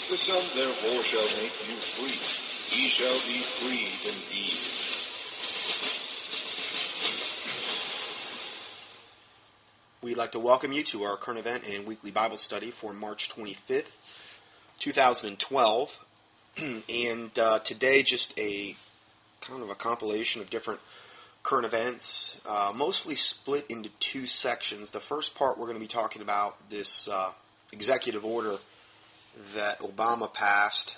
The Son therefore shall make you free. Ye shall be freed indeed. We'd like to welcome you to our current event and weekly Bible study for March 25th, 2012. And today just a kind of a compilation of different current events, mostly split into two sections. The first part we're going to be talking about this executive order that Obama passed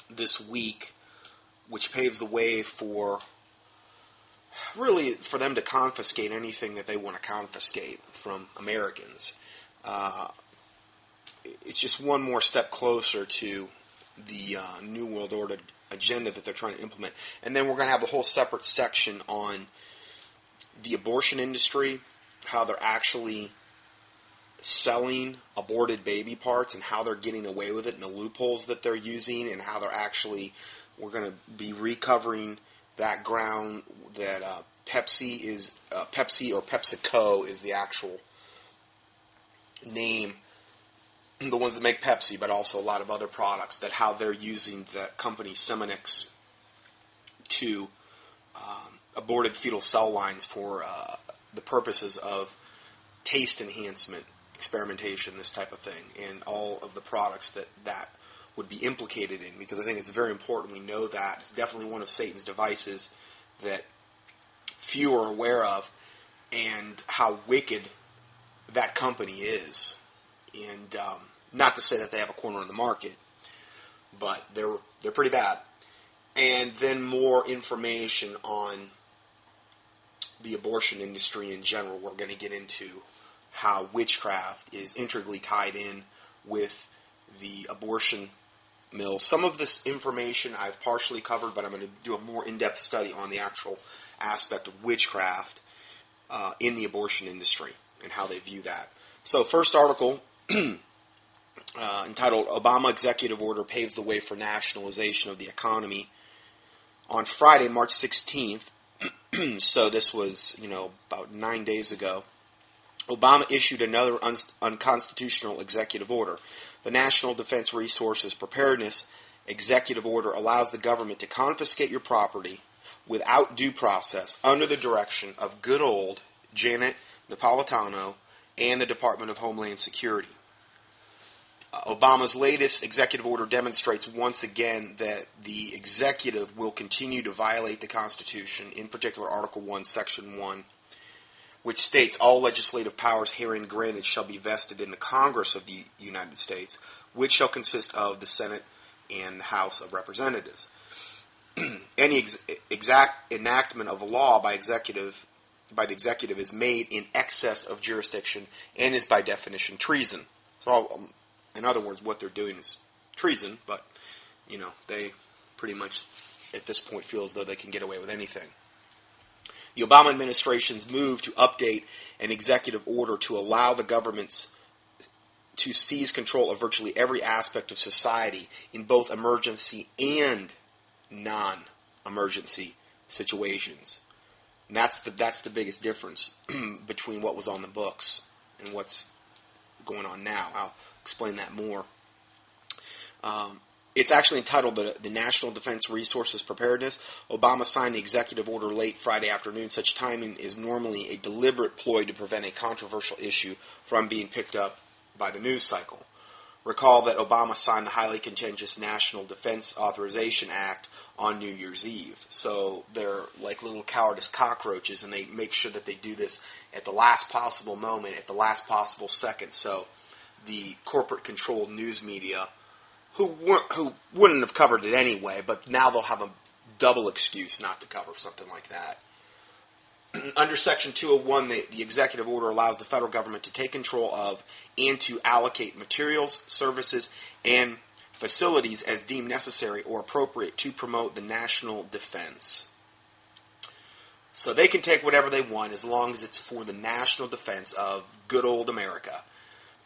this week, which paves the way for them to confiscate anything that they want to confiscate from Americans. It's just one more step closer to the New World Order agenda that they're trying to implement. And then we're going to have a whole separate section on the abortion industry, how they're actually selling aborted baby parts and how they're getting away with it and the loopholes that they're using and how we're going to be recovering that ground that Pepsi or PepsiCo is the actual name, the ones that make Pepsi, but also a lot of other products, that how they're using the company Seminix to aborted fetal cell lines for the purposes of taste enhancement, experimentation, this type of thing, and all of the products that would be implicated in, because I think it's very important we know that. It's definitely one of Satan's devices that few are aware of, and how wicked that company is. And not to say that they have a corner in the market, but they're pretty bad. And then more information on the abortion industry in general. We're going to get into how witchcraft is integrally tied in with the abortion mill. Some of this information I've partially covered, but I'm going to do a more in-depth study on the actual aspect of witchcraft in the abortion industry and how they view that. So, first article entitled Obama Executive Order Paves the Way for Nationalization of the Economy. On Friday, March 16th, so this was, about 9 days ago, Obama issued another unconstitutional executive order. The National Defense Resources Preparedness Executive Order allows the government to confiscate your property without due process under the direction of good old Janet Napolitano and the Department of Homeland Security. Obama's latest executive order demonstrates once again that the executive will continue to violate the Constitution, in particular Article 1, Section 1, which states all legislative powers herein granted shall be vested in the Congress of the United States, which shall consist of the Senate and the House of Representatives. Any exact enactment of a law by the executive is made in excess of jurisdiction and is by definition treason. So, in other words, what they're doing is treason, but, they pretty much at this point feel as though they can get away with anything. The Obama administration's move to update an executive order to allow the governments to seize control of virtually every aspect of society in both emergency and non-emergency situations. And that's the biggest difference between what was on the books and what's going on now. I'll explain that more. It's actually entitled the National Defense Resources Preparedness. Obama signed the executive order late Friday afternoon. Such timing is normally a deliberate ploy to prevent a controversial issue from being picked up by the news cycle. Recall that Obama signed the highly contentious National Defense Authorization Act on New Year's Eve. So they're like little cowardice cockroaches, and they make sure that they do this at the last possible moment, at the last possible second. So the corporate-controlled news media, who wouldn't have covered it anyway, but now they'll have a double excuse not to cover something like that. Under Section 201, the executive order allows the federal government to take control of and to allocate materials, services, and facilities as deemed necessary or appropriate to promote the national defense. So they can take whatever they want as long as it's for the national defense of good old America.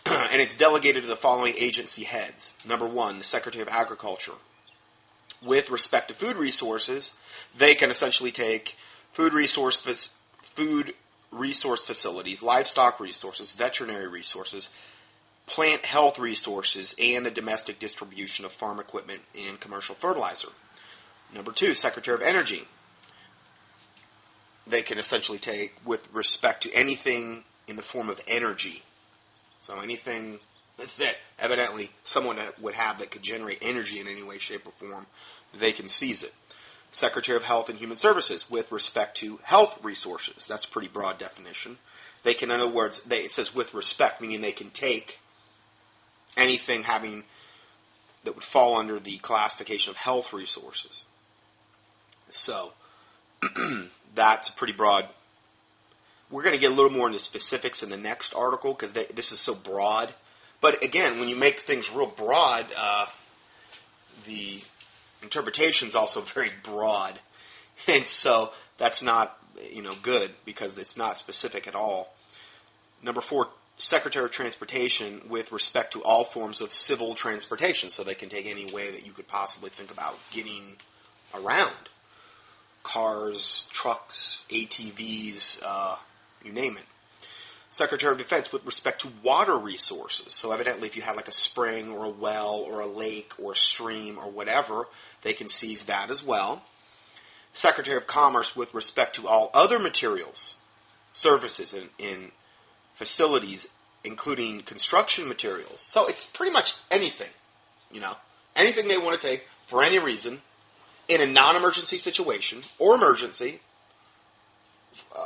And it's delegated to the following agency heads. Number 1, the Secretary of Agriculture. With respect to food resources, they can essentially take food resource facilities, livestock resources, veterinary resources, plant health resources, and the domestic distribution of farm equipment and commercial fertilizer. Number 2, Secretary of Energy. They can essentially take with respect to anything in the form of energy. So anything that evidently someone would have that could generate energy in any way, shape, or form, they can seize it. Secretary of Health and Human Services with respect to health resources. That's a pretty broad definition. They can, in other words, it says with respect, meaning they can take anything that would fall under the classification of health resources. So that's pretty broad. We're going to get a little more into specifics in the next article because this is so broad. But again, when you make things real broad, the interpretation is also very broad. And so that's not good because it's not specific at all. Number 4, Secretary of Transportation with respect to all forms of civil transportation. So they can take any way that you could possibly think about getting around. Cars, trucks, ATVs, you name it. Secretary of Defense with respect to water resources. So evidently if you have like a spring or a well or a lake or a stream or whatever, they can seize that as well. Secretary of Commerce with respect to all other materials, services, and facilities, including construction materials. So it's pretty much anything, anything they want to take for any reason in a non-emergency situation or emergency,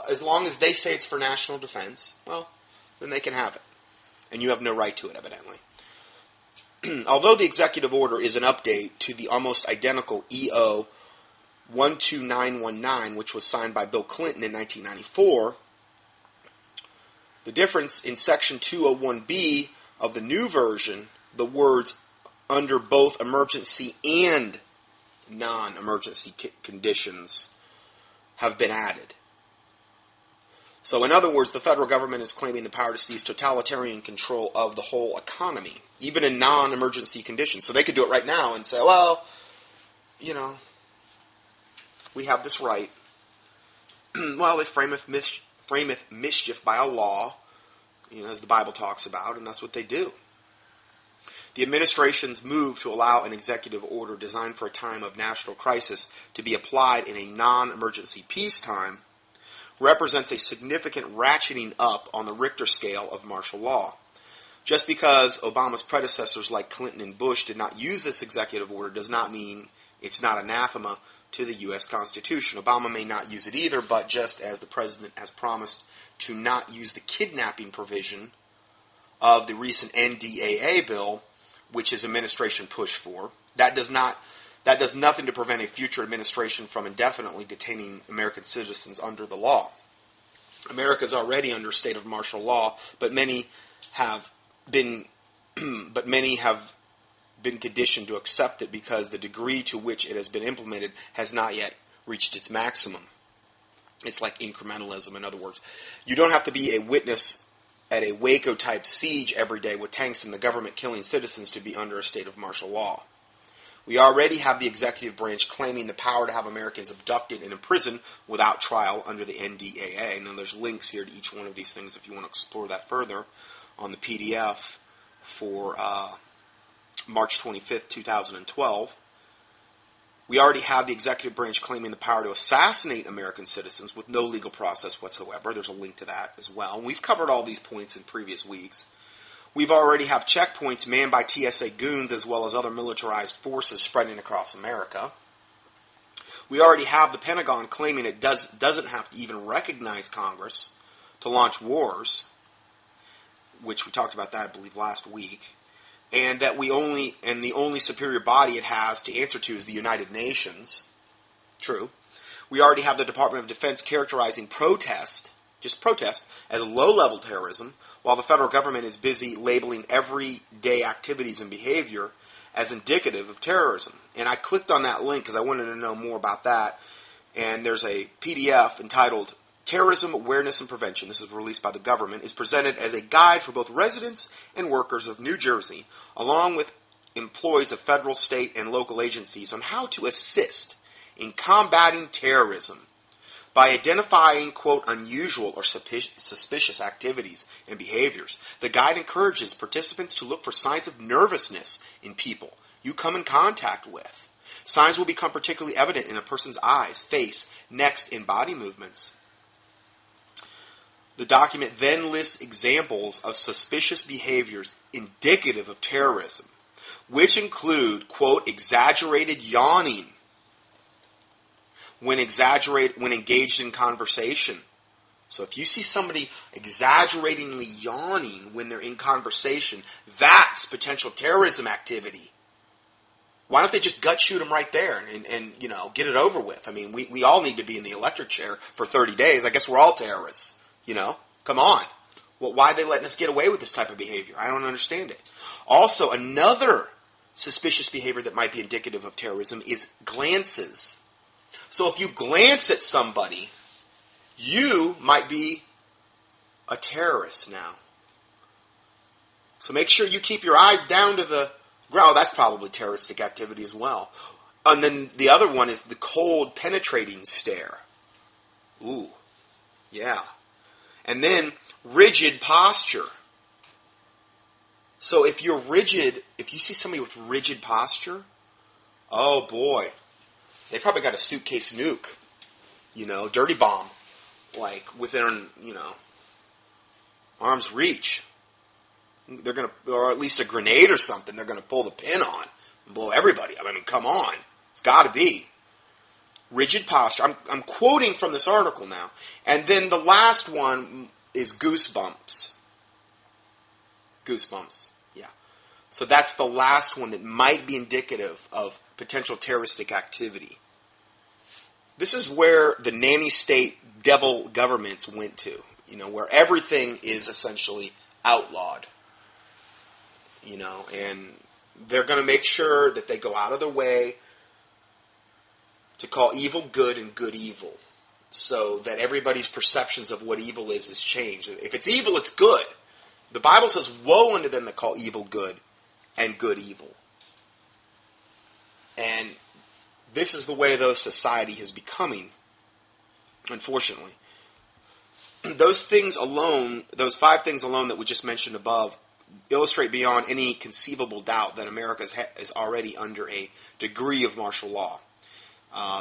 as long as they say it's for national defense, well, then they can have it. And you have no right to it, evidently. Although the executive order is an update to the almost identical EO 12919, which was signed by Bill Clinton in 1994, the difference in Section 201B of the new version, the words under both emergency and non-emergency conditions have been added. So in other words, the federal government is claiming the power to seize totalitarian control of the whole economy, even in non-emergency conditions. So they could do it right now and say, well, we have this right. Well, they frameth mischief by a law, as the Bible talks about, and that's what they do. The administration's move to allow an executive order designed for a time of national crisis to be applied in a non-emergency peacetime represents a significant ratcheting up on the Richter scale of martial law. Just because Obama's predecessors like Clinton and Bush did not use this executive order does not mean it's not anathema to the U.S. Constitution. Obama may not use it either, but just as the president has promised to not use the kidnapping provision of the recent NDAA bill, which his administration pushed for, that does nothing to prevent a future administration from indefinitely detaining American citizens under the law. America is already under a state of martial law, but many have been conditioned to accept it because the degree to which it has been implemented has not yet reached its maximum. It's like incrementalism, in other words. You don't have to be a witness at a Waco-type siege every day with tanks and the government killing citizens to be under a state of martial law. We already have the executive branch claiming the power to have Americans abducted and imprisoned without trial under the NDAA. And then there's links here to each one of these things if you want to explore that further on the PDF for March 25th, 2012. We already have the executive branch claiming the power to assassinate American citizens with no legal process whatsoever. There's a link to that as well. And we've covered all these points in previous weeks. We've already have checkpoints manned by TSA goons as well as other militarized forces spreading across America. We already have the Pentagon claiming it doesn't have to even recognize Congress to launch wars, which we talked about that, I believe, last week. And that the only superior body it has to answer to is the United Nations. True. We already have the Department of Defense characterizing protest, as low-level terrorism, while the federal government is busy labeling everyday activities and behavior as indicative of terrorism. And I clicked on that link because I wanted to know more about that. And there's a PDF entitled Terrorism Awareness and Prevention, this is released by the government, is presented as a guide for both residents and workers of New Jersey, along with employees of federal, state, and local agencies on how to assist in combating terrorism by identifying, quote, unusual or suspicious activities and behaviors. The guide encourages participants to look for signs of nervousness in people you come in contact with. Signs will become particularly evident in a person's eyes, face, neck, and body movements. The document then lists examples of suspicious behaviors indicative of terrorism, which include, quote, exaggerated yawning when engaged in conversation. So if you see somebody exaggeratingly yawning when they're in conversation, that's potential terrorism activity. Why don't they just gut shoot them right there and get it over with? I mean, we all need to be in the electric chair for 30 days. I guess we're all terrorists, Come on. Well, why are they letting us get away with this type of behavior? I don't understand it. Also, another suspicious behavior that might be indicative of terrorism is glances. So if you glance at somebody, you might be a terrorist now. So make sure you keep your eyes down to the ground. That's probably terroristic activity as well. And then the other one is the cold, penetrating stare. Ooh, yeah. And then rigid posture. So if you're rigid, if you see somebody with rigid posture, oh boy, they probably got a suitcase nuke, dirty bomb, like within, arm's reach. They're going to, or at least a grenade or something, they're going to pull the pin on and blow everybody. I mean, come on. It's got to be. Rigid posture. I'm quoting from this article now. And then the last one is goosebumps. Goosebumps, yeah. So that's the last one that might be indicative of potential terroristic activity. This is where the nanny state devil governments went to, where everything is essentially outlawed. And they're going to make sure that they go out of their way to call evil good and good evil, so that everybody's perceptions of what evil is changed. If it's evil, it's good. The Bible says, woe unto them that call evil good and good evil. And this is the way those society is becoming, unfortunately. Those things alone, those 5 things alone that we just mentioned above, illustrate beyond any conceivable doubt that America is already under a degree of martial law.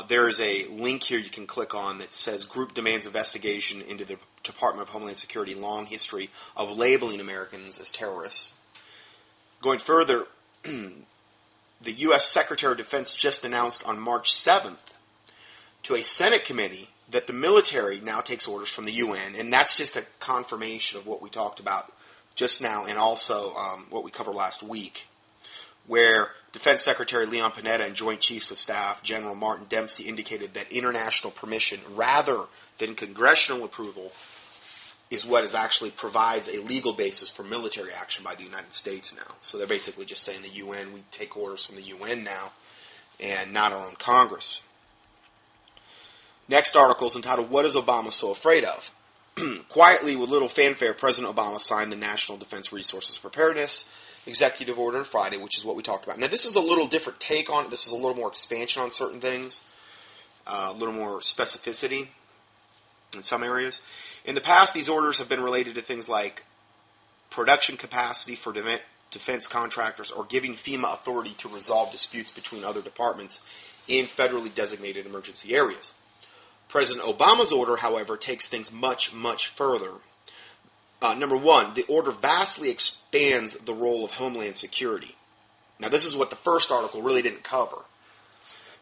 There is a link here you can click on that says Group Demands Investigation into the Department of Homeland Security Long History of Labeling Americans as Terrorists. Going further, the U.S. Secretary of Defense just announced on March 7th to a Senate committee that the military now takes orders from the UN, and that's just a confirmation of what we talked about just now and also what we covered last week, where Defense Secretary Leon Panetta and Joint Chiefs of Staff General Martin Dempsey indicated that international permission, rather than congressional approval, is what actually provides a legal basis for military action by the United States now. So they're basically just saying the UN, we take orders from the UN now, and not our own Congress. Next article is entitled, What is Obama So Afraid Of? Quietly, with little fanfare, President Obama signed the National Defense Resources Preparedness Executive Order on Friday, which is what we talked about. Now, this is a little different take on it. This is a little more expansion on certain things, a little more specificity in some areas. In the past, these orders have been related to things like production capacity for defense contractors or giving FEMA authority to resolve disputes between other departments in federally designated emergency areas. President Obama's order, however, takes things much, much further. Number one, the order vastly expands the role of Homeland Security. Now, this is what the first article really didn't cover.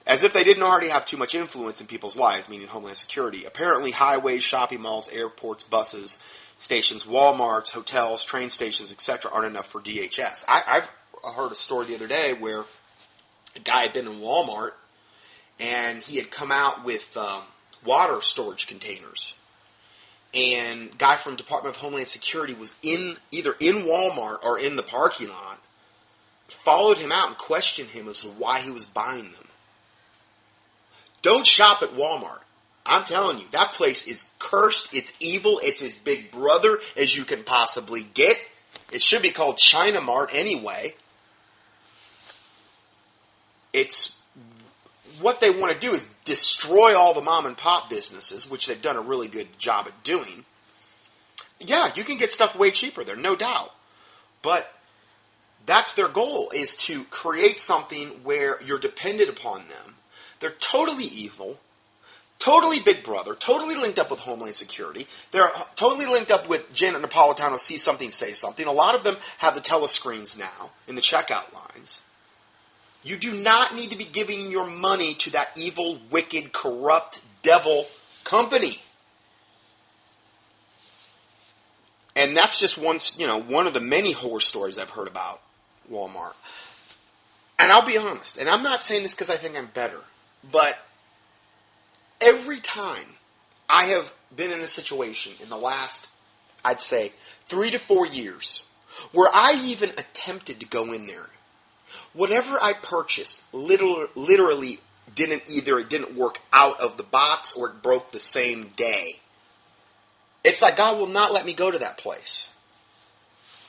As if they didn't already have too much influence in people's lives, meaning Homeland Security. Apparently, highways, shopping malls, airports, buses, stations, Walmarts, hotels, train stations, etc. aren't enough for DHS. I've heard a story the other day where a guy had been in Walmart, and he had come out with water storage containers. And guy from Department of Homeland Security was either in Walmart or in the parking lot, followed him out and questioned him as to why he was buying them. Don't shop at Walmart. I'm telling you, that place is cursed, it's evil, it's as big brother as you can possibly get. It should be called China Mart anyway. It's what they want to do is destroy all the mom and pop businesses, which they've done a really good job at doing. Yeah, you can get stuff way cheaper there, no doubt. But that's their goal, is to create something where you're dependent upon them. They're totally evil, totally Big Brother, totally linked up with Homeland Security. They're totally linked up with Janet Napolitano, see something, say something. A lot of them have the telescreens now in the checkout lines. You do not need to be giving your money to that evil, wicked, corrupt, devil company. And that's just one of the many horror stories I've heard about Walmart. And I'll be honest, and I'm not saying this because I think I'm better, but every time I have been in a situation in the last, I'd say, 3 to 4 years, where I even attempted to go in there, whatever I purchased literally didn't work out of the box, or it broke the same day. It's like God will not let me go to that place.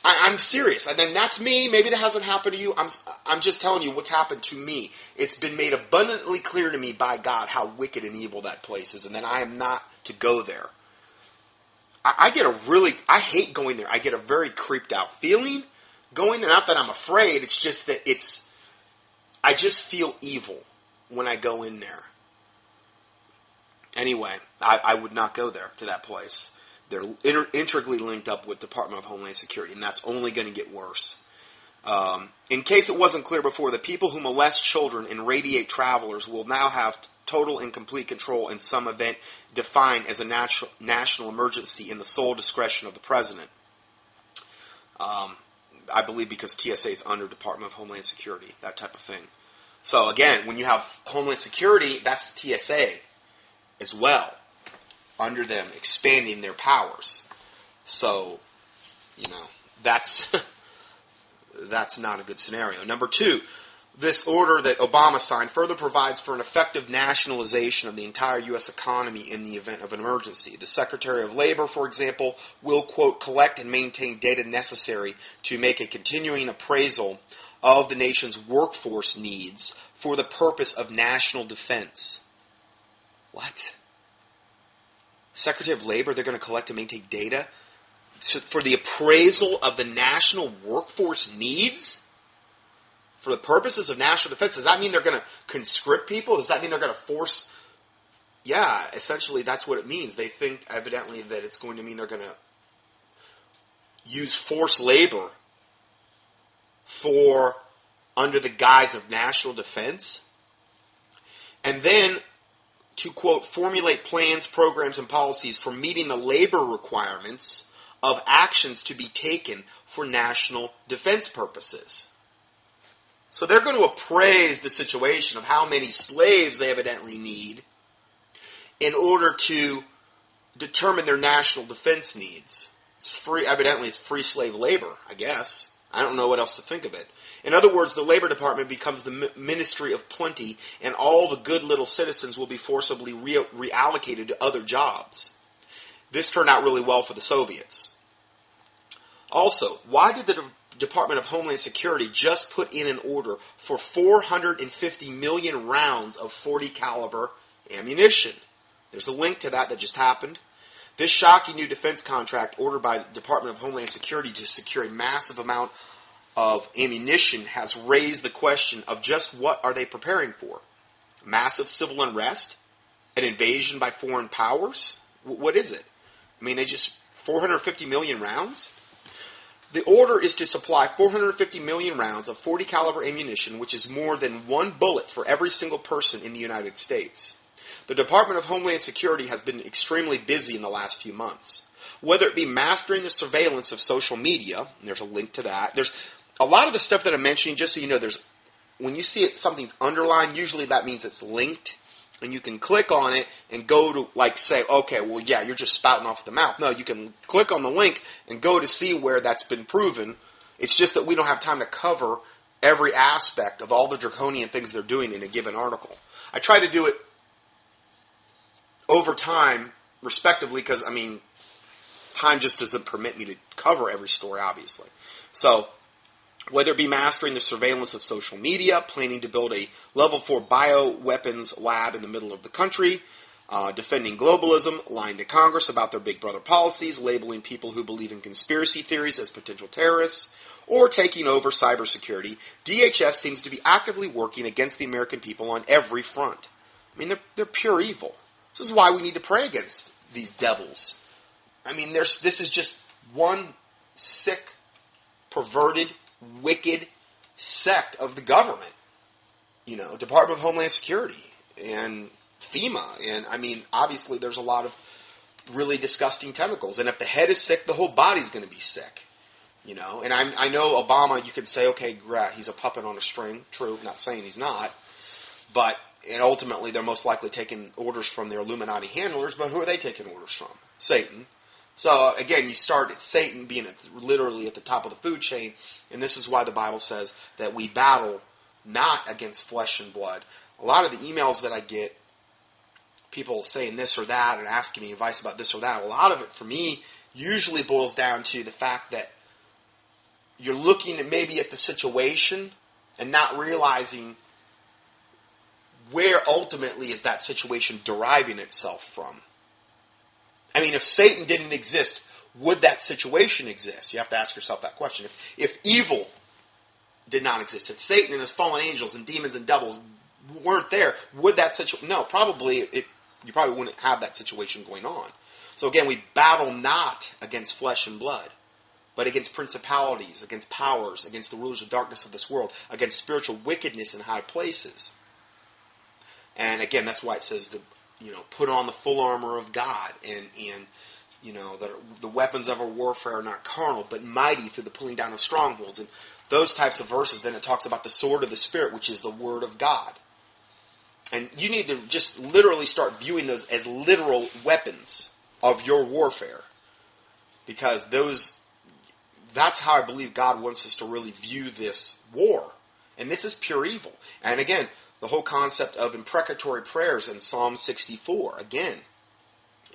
I'm serious. And then that's me. Maybe that hasn't happened to you. I'm just telling you what's happened to me. It's been made abundantly clear to me by God how wicked and evil that place is, and that I am not to go there. I hate going there. I get a very creeped out feeling going there. Not that I'm afraid. It's just that I just feel evil when I go in there. Anyway, I would not go there, to that place. They're intricately linked up with Department of Homeland Security, and that's only going to get worse. In case it wasn't clear before, the people who molest children and radiate travelers will now have total and complete control in some event defined as a national emergency in the sole discretion of the president. I believe because TSA is under Department of Homeland Security, that type of thing. So again, when you have Homeland Security, that's TSA as well, under them, expanding their powers. So, that's that's not a good scenario. Number 2, this order that Obama signed further provides for an effective nationalization of the entire U.S. economy in the event of an emergency. The Secretary of Labor, for example, will, quote, collect and maintain data necessary to make a continuing appraisal of the nation's workforce needs for the purpose of national defense. What? Secretary of Labor, they're going to collect and maintain data for the appraisal of the national workforce needs for the purposes of national defense. Does that mean they're going to conscript people? Does that mean they're going to force? Yeah, essentially that's what it means. They think evidently that it's going to mean they're going to use forced labor under the guise of national defense. And then to, quote, formulate plans, programs, and policies for meeting the labor requirements of actions to be taken for national defense purposes. So they're going to appraise the situation of how many slaves they evidently need in order to determine their national defense needs. Evidently it's free slave labor, I guess. I don't know what else to think of it. In other words, the Labor Department becomes the Ministry of Plenty, and all the good little citizens will be forcibly reallocated to other jobs. This turned out really well for the Soviets. Also, why did the Department of Homeland Security just put in an order for 450 million rounds of .40 caliber ammunition? There's a link to that just happened. This shocking new defense contract ordered by the Department of Homeland Security to secure a massive amount of ammunition has raised the question of just what are they preparing for? Massive civil unrest? An invasion by foreign powers? What is it? I mean, 450 million rounds? The order is to supply 450 million rounds of .40 caliber ammunition, which is more than one bullet for every single person in the United States. The Department of Homeland Security has been extremely busy in the last few months. Whether it be mastering the surveillance of social media, and there's a link to that. There's a lot of the stuff that I'm mentioning, just so you know, when you see something's underlined, usually that means it's linked. And you can click on it and go to, say, okay, well, yeah, you're just spouting off the mouth. No, you can click on the link and go to see where that's been proven. It's just that we don't have time to cover every aspect of all the draconian things they're doing in a given article. I try to do it over time, respectively, because, time just doesn't permit me to cover every story, obviously. So, Whether it be mastering the surveillance of social media, planning to build a level 4 bioweapons lab in the middle of the country, defending globalism, lying to Congress about their big brother policies, labeling people who believe in conspiracy theories as potential terrorists, or taking over cybersecurity, DHS seems to be actively working against the American people on every front. I mean, they're pure evil. This is why we need to pray against these devils. I mean, this is just one sick, perverted, wicked sect of the government. Department of Homeland Security and FEMA. And, I mean, obviously there's a lot of really disgusting tentacles. And if the head is sick, the whole body's going to be sick. And I know Obama, you could say, okay, he's a puppet on a string. True, not saying he's not. But and ultimately, they're most likely taking orders from their Illuminati handlers. But who are they taking orders from? Satan. So, again, you start at Satan being literally at the top of the food chain. And this is why the Bible says that we battle not against flesh and blood. A lot of the emails that I get, people saying this or that and asking me advice about this or that, a lot of it for me usually boils down to the fact that you're looking maybe at the situation and not realizing where ultimately is that situation deriving itself from. I mean, if Satan didn't exist, would that situation exist? You have to ask yourself that question. If evil did not exist, if Satan and his fallen angels and demons and devils weren't there, would that situation... No, probably you probably wouldn't have that situation going on. So again, we battle not against flesh and blood, but against principalities, against powers, against the rulers of darkness of this world, against spiritual wickedness in high places. And again, that's why it says to, put on the full armor of God, and that the weapons of our warfare are not carnal, but mighty through the pulling down of strongholds. And those types of verses, then it talks about the sword of the Spirit, which is the Word of God. And you need to just literally start viewing those as literal weapons of your warfare. Because that's how I believe God wants us to really view this war. And this is pure evil. And again, the whole concept of imprecatory prayers in Psalm 64, again.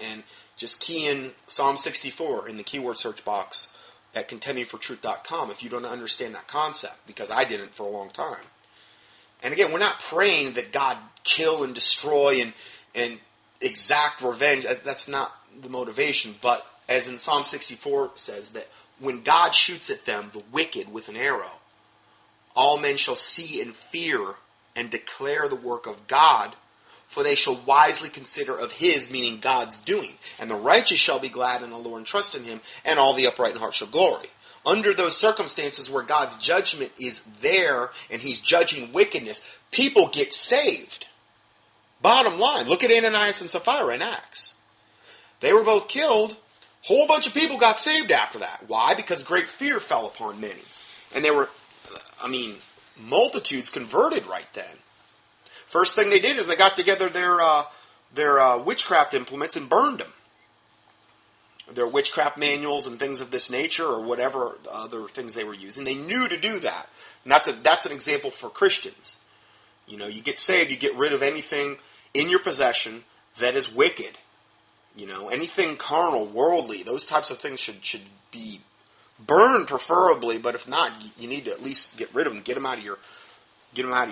And just key in Psalm 64 in the keyword search box at contendingfortruth.com if you don't understand that concept, because I didn't for a long time. And again, we're not praying that God kill and destroy and exact revenge. That's not the motivation. But as in Psalm 64 says, that when God shoots at them, the wicked, with an arrow, all men shall see and fear and declare the work of God, for they shall wisely consider of His, meaning God's doing. And the righteous shall be glad in the Lord and trust in Him, and all the upright in heart shall glory. Under those circumstances where God's judgment is there and He's judging wickedness, people get saved. Bottom line, look at Ananias and Sapphira in Acts. They were both killed. Whole bunch of people got saved after that. Why? Because great fear fell upon many. And there were, multitudes converted right then. First thing they did is they got together their witchcraft implements and burned them. Their witchcraft manuals and things of this nature, or whatever other things they were using. They knew to do that. And that's an example for Christians. You get saved, you get rid of anything in your possession that is wicked. Anything carnal, worldly, those types of things should be burned preferably, but if not, you need to at least get rid of them, get them out of your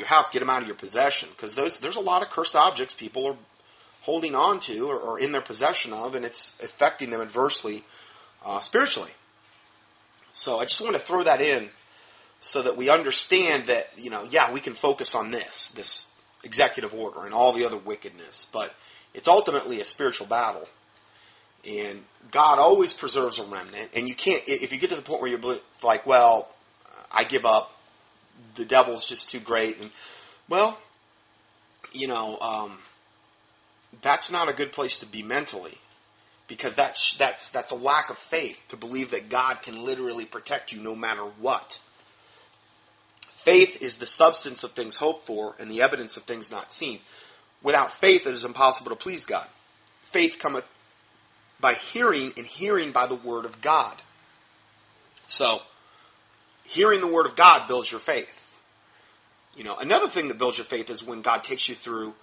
house, get them out of your possession, because there's a lot of cursed objects people are holding on to or in their possession of, and it's affecting them adversely spiritually. So I just want to throw that in so that we understand that, we can focus on this executive order and all the other wickedness, but it's ultimately a spiritual battle. And God always preserves a remnant, and you can't, if you get to the point where you're like, well, I give up, the devil's just too great, and, that's not a good place to be mentally, because that's a lack of faith to believe that God can literally protect you no matter what. Faith is the substance of things hoped for and the evidence of things not seen. Without faith, it is impossible to please God. Faith cometh by hearing, and hearing by the word of God. So, hearing the word of God builds your faith. Another thing that builds your faith is when God takes you through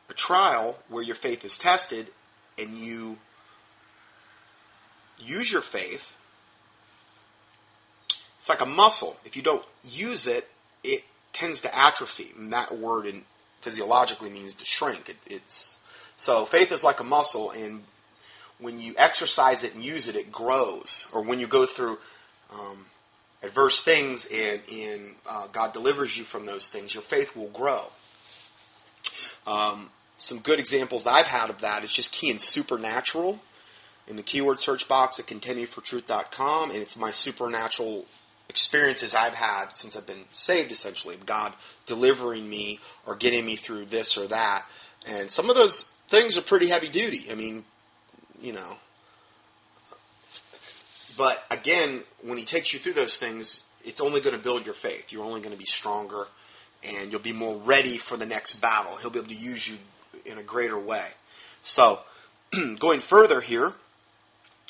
a trial where your faith is tested and you use your faith. It's like a muscle. If you don't use it, it tends to atrophy. And that word physiologically means to shrink. So faith is like a muscle, and when you exercise it and use it, it grows. Or when you go through adverse things and God delivers you from those things, your faith will grow. Some good examples that I've had of that is just key in supernatural in the keyword search box at contendingfortruth.com, and it's my supernatural experiences I've had since I've been saved, essentially, of God delivering me or getting me through this or that. And some of those things are pretty heavy duty. I mean, but again, when he takes you through those things, it's only going to build your faith. You're only going to be stronger, and you'll be more ready for the next battle. He'll be able to use you in a greater way. So, going further here,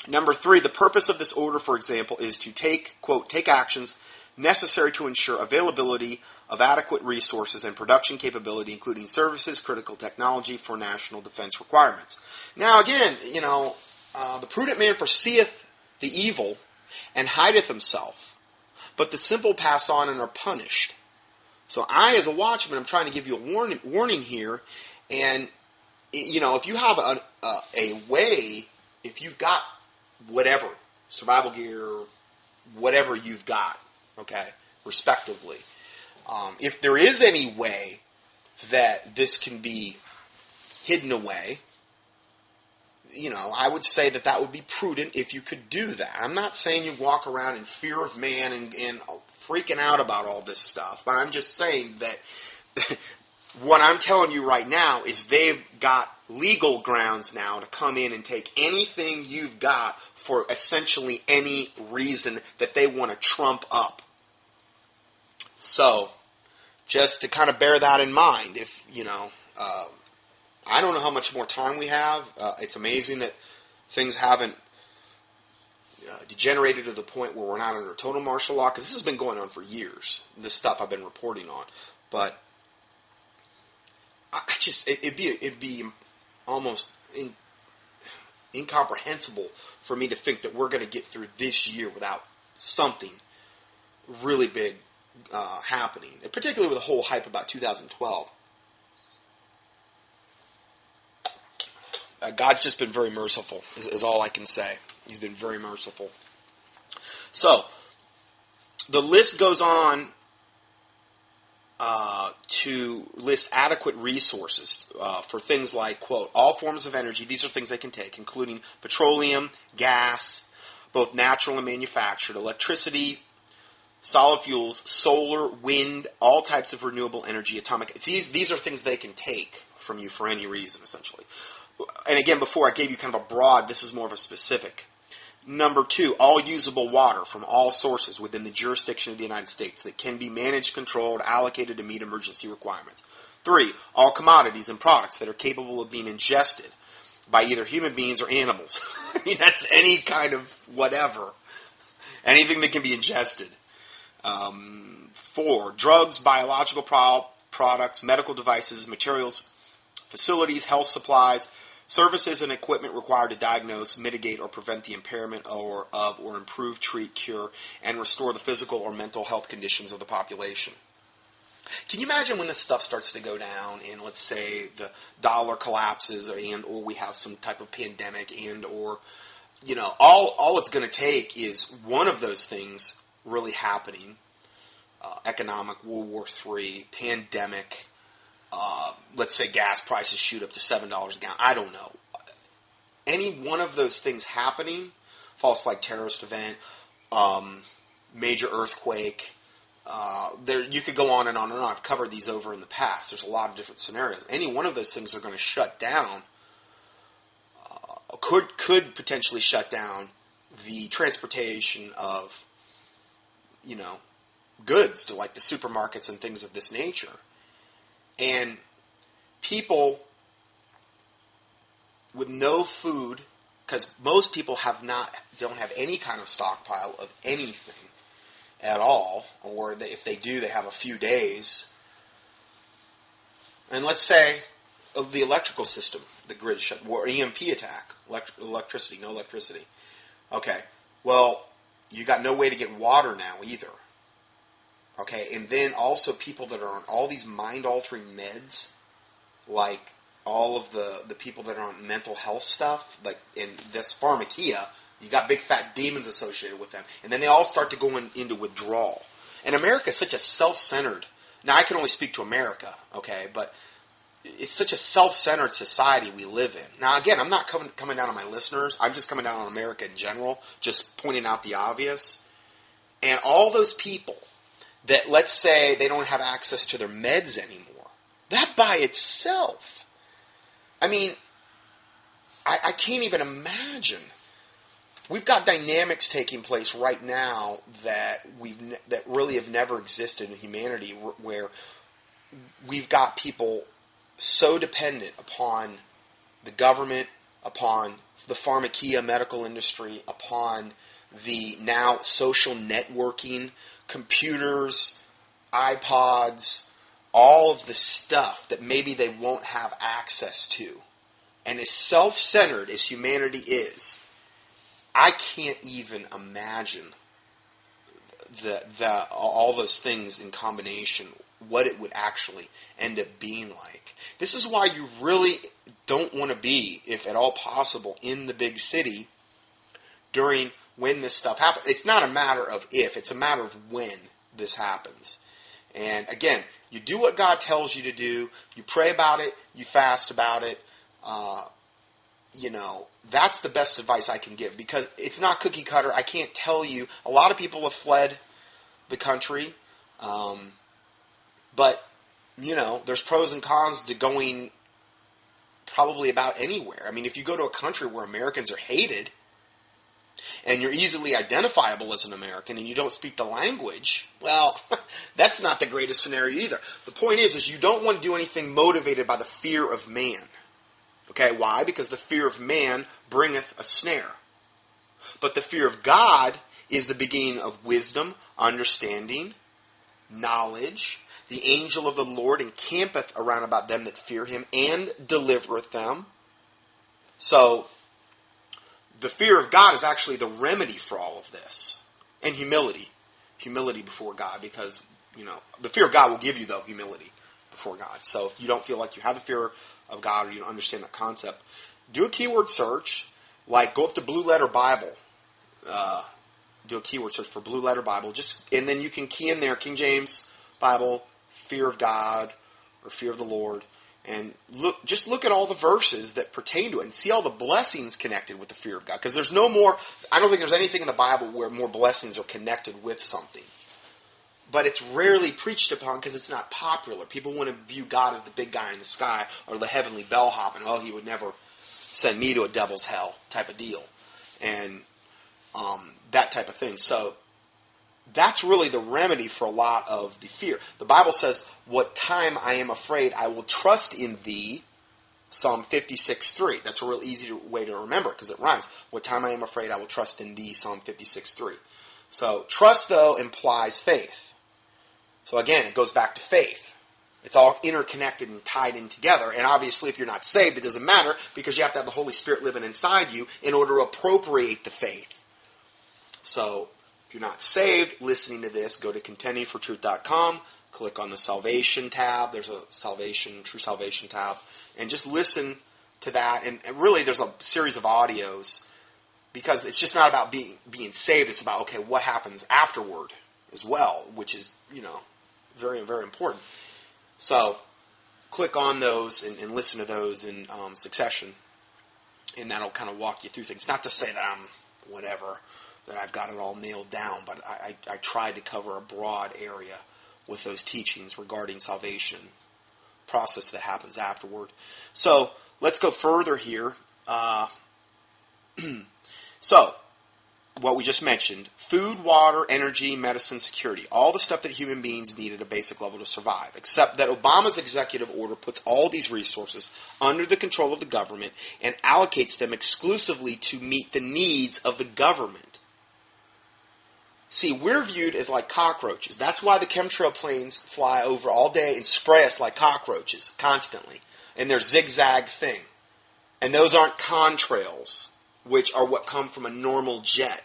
number 3, the purpose of this order, for example, is to take actions necessary to ensure availability of adequate resources and production capability, including services, critical technology for national defense requirements. Now, again, the prudent man foreseeth the evil and hideth himself, but the simple pass on and are punished. So I, as a watchman, I'm trying to give you a warning here, and if you have a way, if you've got whatever, survival gear, whatever you've got, okay, respectively, if there is any way that this can be hidden away, I would say that would be prudent if you could do that. I'm not saying you walk around in fear of man and freaking out about all this stuff, but I'm just saying that what I'm telling you right now is they've got legal grounds now to come in and take anything you've got for essentially any reason that they want to trump up. So, just to kind of bear that in mind, if, I don't know how much more time we have. It's amazing that things haven't degenerated to the point where we're not under total martial law, because this has been going on for years, this stuff I've been reporting on. But it'd be almost incomprehensible for me to think that we're going to get through this year without something really big happening, and particularly with the whole hype about 2012. God's just been very merciful, is all I can say. He's been very merciful. So, the list goes on to list adequate resources for things like, quote, all forms of energy. These are things they can take, including petroleum, gas, both natural and manufactured, electricity, solid fuels, solar, wind, all types of renewable energy, atomic. These are things they can take from you for any reason, essentially. And again, before I gave you kind of a broad, this is more of a specific. Number 2, all usable water from all sources within the jurisdiction of the United States that can be managed, controlled, allocated to meet emergency requirements. 3, all commodities and products that are capable of being ingested by either human beings or animals. I mean, that's any kind of whatever. Anything that can be ingested. 4, drugs, biological products, medical devices, materials, facilities, health supplies, services and equipment required to diagnose, mitigate, or prevent the impairment or improve, treat, cure, and restore the physical or mental health conditions of the population. Can you imagine when this stuff starts to go down and, let's say, the dollar collapses or we have some type of pandemic or, all it's going to take is one of those things really happening, economic, World War III, pandemic, let's say gas prices shoot up to $7 a gallon. I don't know. Any one of those things happening, false flag terrorist event, major earthquake, you could go on and on and on. I've covered these over in the past. There's a lot of different scenarios. Any one of those things are going to shut down, could potentially shut down the transportation of, goods to like the supermarkets and things of this nature. And people with no food, because most people don't have any kind of stockpile of anything at all, or if they do, they have a few days. And let's say of the electrical system, the grid shut, or EMP attack, electricity, no electricity. Okay, well, You got no way to get water now either. Okay, and then also people that are on all these mind-altering meds, like all of the people that are on mental health stuff, like in this pharmakia, you got big fat demons associated with them. And then they all start to go into withdrawal. And America is such a self-centered, now I can only speak to America, okay, but it's such a self-centered society we live in. Now again, I'm not coming down on my listeners, I'm just coming down on America in general, just pointing out the obvious. And all those people that, let's say, they don't have access to their meds anymore. That by itself, I mean, I can't even imagine. We've got dynamics taking place right now that that really have never existed in humanity, where we've got people so dependent upon the government, upon the pharmakia medical industry, upon the now social networking, computers, iPods, all of the stuff that maybe they won't have access to. And as self-centered as humanity is, I can't even imagine all those things in combination, what it would actually end up being like. This is why you really don't want to be, if at all possible, in the big city during when this stuff happens. It's not a matter of if, it's a matter of when this happens. And again, you do what God tells you to do, you pray about it, you fast about it. That's the best advice I can give, because it's not cookie cutter. I can't tell you. A lot of people have fled the country, but there's pros and cons to going probably about anywhere. I mean, if you go to a country where Americans are hated, and you're easily identifiable as an American, and you don't speak the language, well, that's not the greatest scenario either. The point is you don't want to do anything motivated by the fear of man. Okay, why? Because the fear of man bringeth a snare. But the fear of God is the beginning of wisdom, understanding, knowledge. The angel of the Lord encampeth around about them that fear him, and delivereth them. So, the fear of God is actually the remedy for all of this. And humility. Humility before God, because, the fear of God will give you, though, humility before God. So if you don't feel like you have the fear of God, or you don't understand that concept, do a keyword search. Like, go up to Blue Letter Bible. Do a keyword search for Blue Letter Bible. And then you can key in there King James Bible, fear of God, or fear of the Lord. And look at all the verses that pertain to it and see all the blessings connected with the fear of God. Because there's no more, I don't think there's anything in the Bible where more blessings are connected with something. But it's rarely preached upon because it's not popular. People want to view God as the big guy in the sky or the heavenly bellhop, and he would never send me to a devil's hell type of deal. And that type of thing. So that's really the remedy for a lot of the fear. The Bible says, what time I am afraid, I will trust in thee. Psalm 56:3. That's a real easy way to remember because it rhymes. What time I am afraid, I will trust in thee. Psalm 56:3. So trust, though, implies faith. So again, it goes back to faith. It's all interconnected and tied in together. And obviously, if you're not saved, it doesn't matter because you have to have the Holy Spirit living inside you in order to appropriate the faith. So if you're not saved, listening to this, go to contendingfortruth.com, click on the Salvation tab. There's a True Salvation tab. And just listen to that. And really, there's a series of audios because it's just not about being saved. It's about, okay, what happens afterward as well, which is, very, very important. So click on those and listen to those in succession. And that'll kind of walk you through things. Not to say that I'm whatever, that I've got it all nailed down, but I tried to cover a broad area with those teachings regarding salvation, process that happens afterward. So let's go further here. So, what we just mentioned, food, water, energy, medicine, security, all the stuff that human beings need at a basic level to survive, except that Obama's executive order puts all these resources under the control of the government and allocates them exclusively to meet the needs of the government. See, we're viewed as like cockroaches. That's why the chemtrail planes fly over all day and spray us like cockroaches constantly in their zigzag thing. And those aren't contrails, which are what come from a normal jet.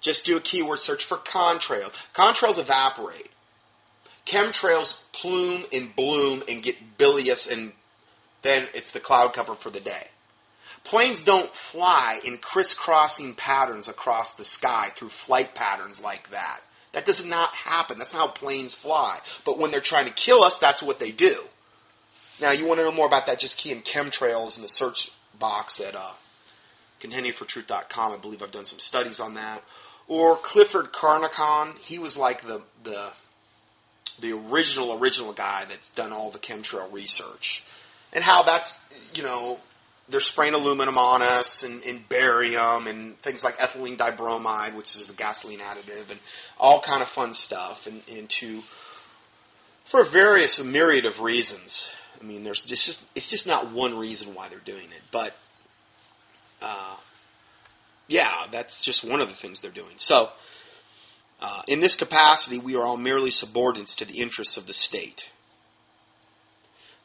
Just do a keyword search for contrails. Contrails evaporate. Chemtrails plume and bloom and get bilious, and then it's the cloud cover for the day. Planes don't fly in crisscrossing patterns across the sky through flight patterns like that. That does not happen. That's not how planes fly. But when they're trying to kill us, that's what they do. Now, you want to know more about that, just key in chemtrails in the search box at contendingfortruth.com. I believe I've done some studies on that. Or Clifford Carnicon. He was like the original guy that's done all the chemtrail research. And how that's, they're spraying aluminum on us and barium and things like ethylene dibromide, which is a gasoline additive, and all kind of fun stuff, and for a myriad of reasons. I mean, it's just not one reason why they're doing it, but that's just one of the things they're doing. So, in this capacity, we are all merely subordinates to the interests of the state.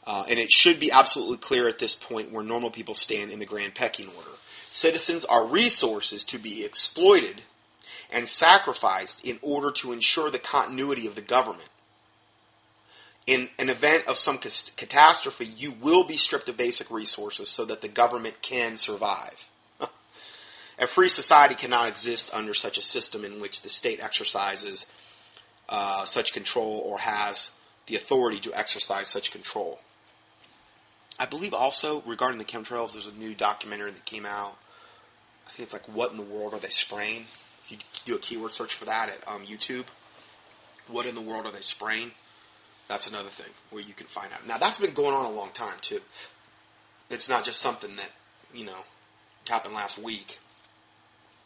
And it should be absolutely clear at this point where normal people stand in the grand pecking order. Citizens are resources to be exploited and sacrificed in order to ensure the continuity of the government. In an event of some catastrophe, you will be stripped of basic resources so that the government can survive. A free society cannot exist under such a system in which the state exercises such control or has the authority to exercise such control. I believe also, regarding the chemtrails, there's a new documentary that came out. I think it's like, What in the World Are They Spraying? If you do a keyword search for that at YouTube, What in the World Are They Spraying? That's another thing where you can find out. Now, that's been going on a long time, too. It's not just something that, happened last week.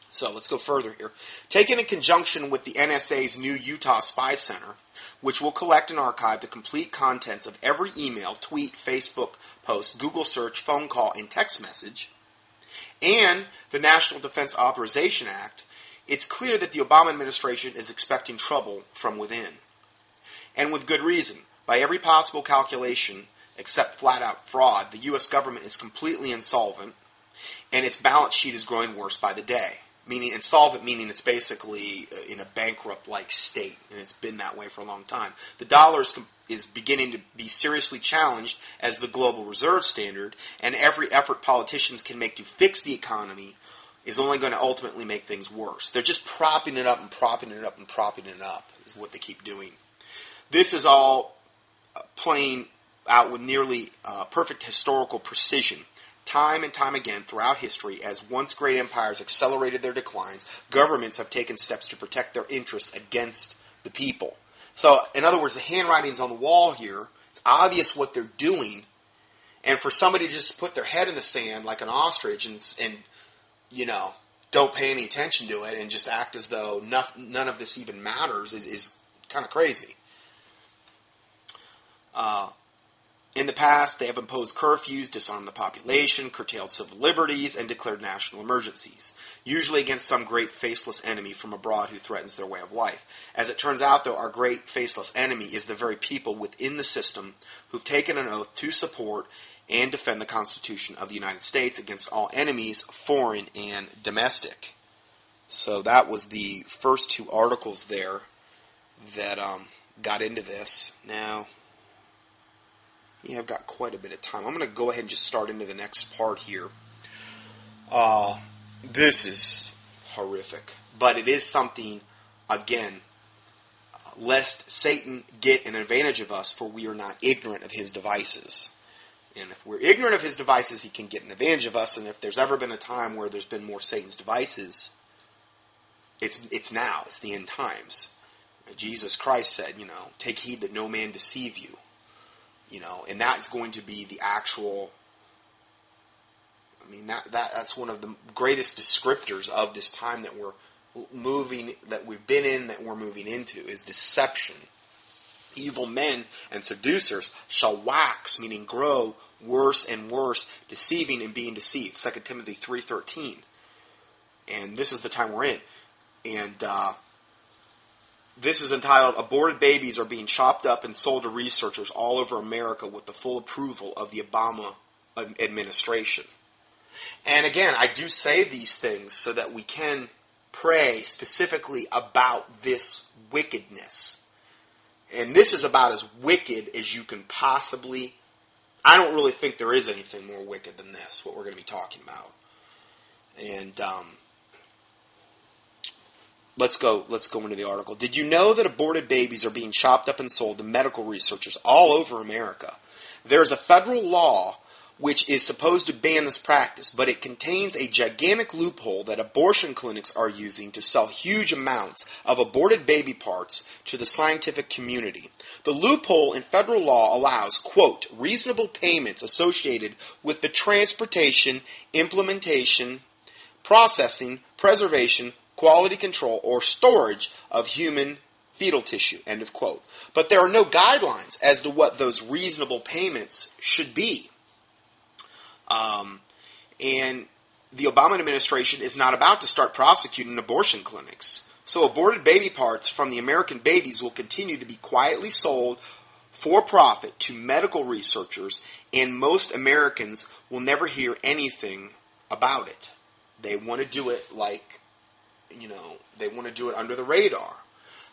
So let's go further here. Taken in conjunction with the NSA's new Utah Spy Center, which will collect and archive the complete contents of every email, tweet, Facebook post, Google search, phone call, and text message, and the National Defense Authorization Act, it's clear that the Obama administration is expecting trouble from within. And with good reason. By every possible calculation, except flat-out fraud, the U.S. government is completely insolvent, and its balance sheet is growing worse by the day. Meaning insolvent, meaning it's basically in a bankrupt-like state, and it's been that way for a long time. The dollar is beginning to be seriously challenged as the global reserve standard, and every effort politicians can make to fix the economy is only going to ultimately make things worse. They're just propping it up and propping it up and propping it up is what they keep doing. This is all playing out with nearly perfect historical precision. Time and time again throughout history, as once great empires accelerated their declines, governments have taken steps to protect their interests against the people. So, in other words, the handwriting's on the wall here. It's obvious what they're doing. And for somebody to just put their head in the sand like an ostrich and don't pay any attention to it and just act as though none of this even matters is kind of crazy. In the past, they have imposed curfews, disarmed the population, curtailed civil liberties, and declared national emergencies, usually against some great faceless enemy from abroad who threatens their way of life. As it turns out, though, our great faceless enemy is the very people within the system who've taken an oath to support and defend the Constitution of the United States against all enemies, foreign and domestic. So that was the first two articles there that got into this. Now, I've got quite a bit of time. I'm going to go ahead and just start into the next part here. This is horrific. But it is something, again, lest Satan get an advantage of us, for we are not ignorant of his devices. And if we're ignorant of his devices, he can get an advantage of us. And if there's ever been a time where there's been more Satan's devices, it's now. It's the end times. Jesus Christ said, take heed that no man deceive you. And that's going to be the actual, that's one of the greatest descriptors of this time that we've been in, that we're moving into, is deception. Evil men and seducers shall wax, meaning grow, worse and worse, deceiving and being deceived. 2 Timothy 3:13. And this is the time we're in. And this is entitled, Aborted Babies Are Being Chopped Up and Sold to Researchers All Over America with the Full Approval of the Obama Administration. And again, I do say these things so that we can pray specifically about this wickedness. And this is about as wicked as you can possibly. I don't really think there is anything more wicked than this, what we're going to be talking about. And let's go into the article. Did you know that aborted babies are being chopped up and sold to medical researchers all over America? There's a federal law which is supposed to ban this practice, but it contains a gigantic loophole that abortion clinics are using to sell huge amounts of aborted baby parts to the scientific community. The loophole in federal law allows, quote, reasonable payments associated with the transportation, implementation, processing, preservation, quality control, or storage of human fetal tissue, end of quote. But there are no guidelines as to what those reasonable payments should be. And the Obama administration is not about to start prosecuting abortion clinics. So aborted baby parts from the American babies will continue to be quietly sold for profit to medical researchers, and most Americans will never hear anything about it. They want to do it they want to do it under the radar.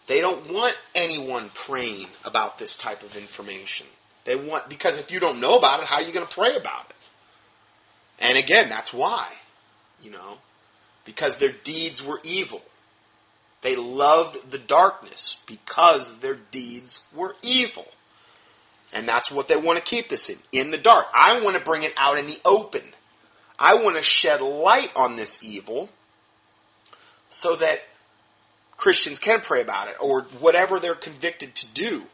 They don't want anyone praying about this type of information. Because if you don't know about it, how are you going to pray about it? And again, that's why, because their deeds were evil. They loved the darkness because their deeds were evil. And that's what they want to keep this in the dark. I want to bring it out in the open. I want to shed light on this evil so that Christians can pray about it, or whatever they're convicted to do.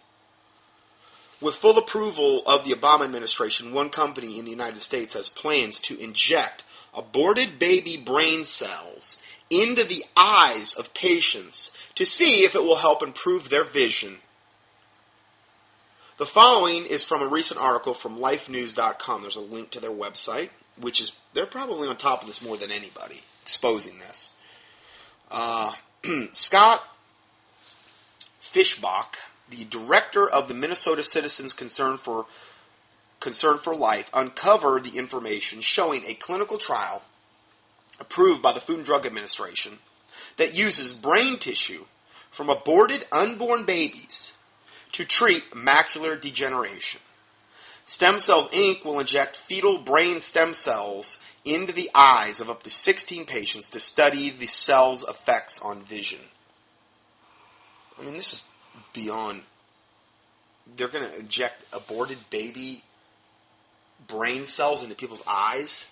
With full approval of the Obama administration, one company in the United States has plans to inject aborted baby brain cells into the eyes of patients to see if it will help improve their vision. The following is from a recent article from lifenews.com. There's a link to their website, they're probably on top of this more than anybody, exposing this. Scott Fishbach, the director of the Minnesota Citizens Concern for Life, uncovered the information showing a clinical trial approved by the Food and Drug Administration that uses brain tissue from aborted unborn babies to treat macular degeneration. Stem Cells Inc. will inject fetal brain stem cells into the eyes of up to 16 patients to study the cells' effects on vision. I mean, this is beyond. They're going to inject aborted baby brain cells into people's eyes?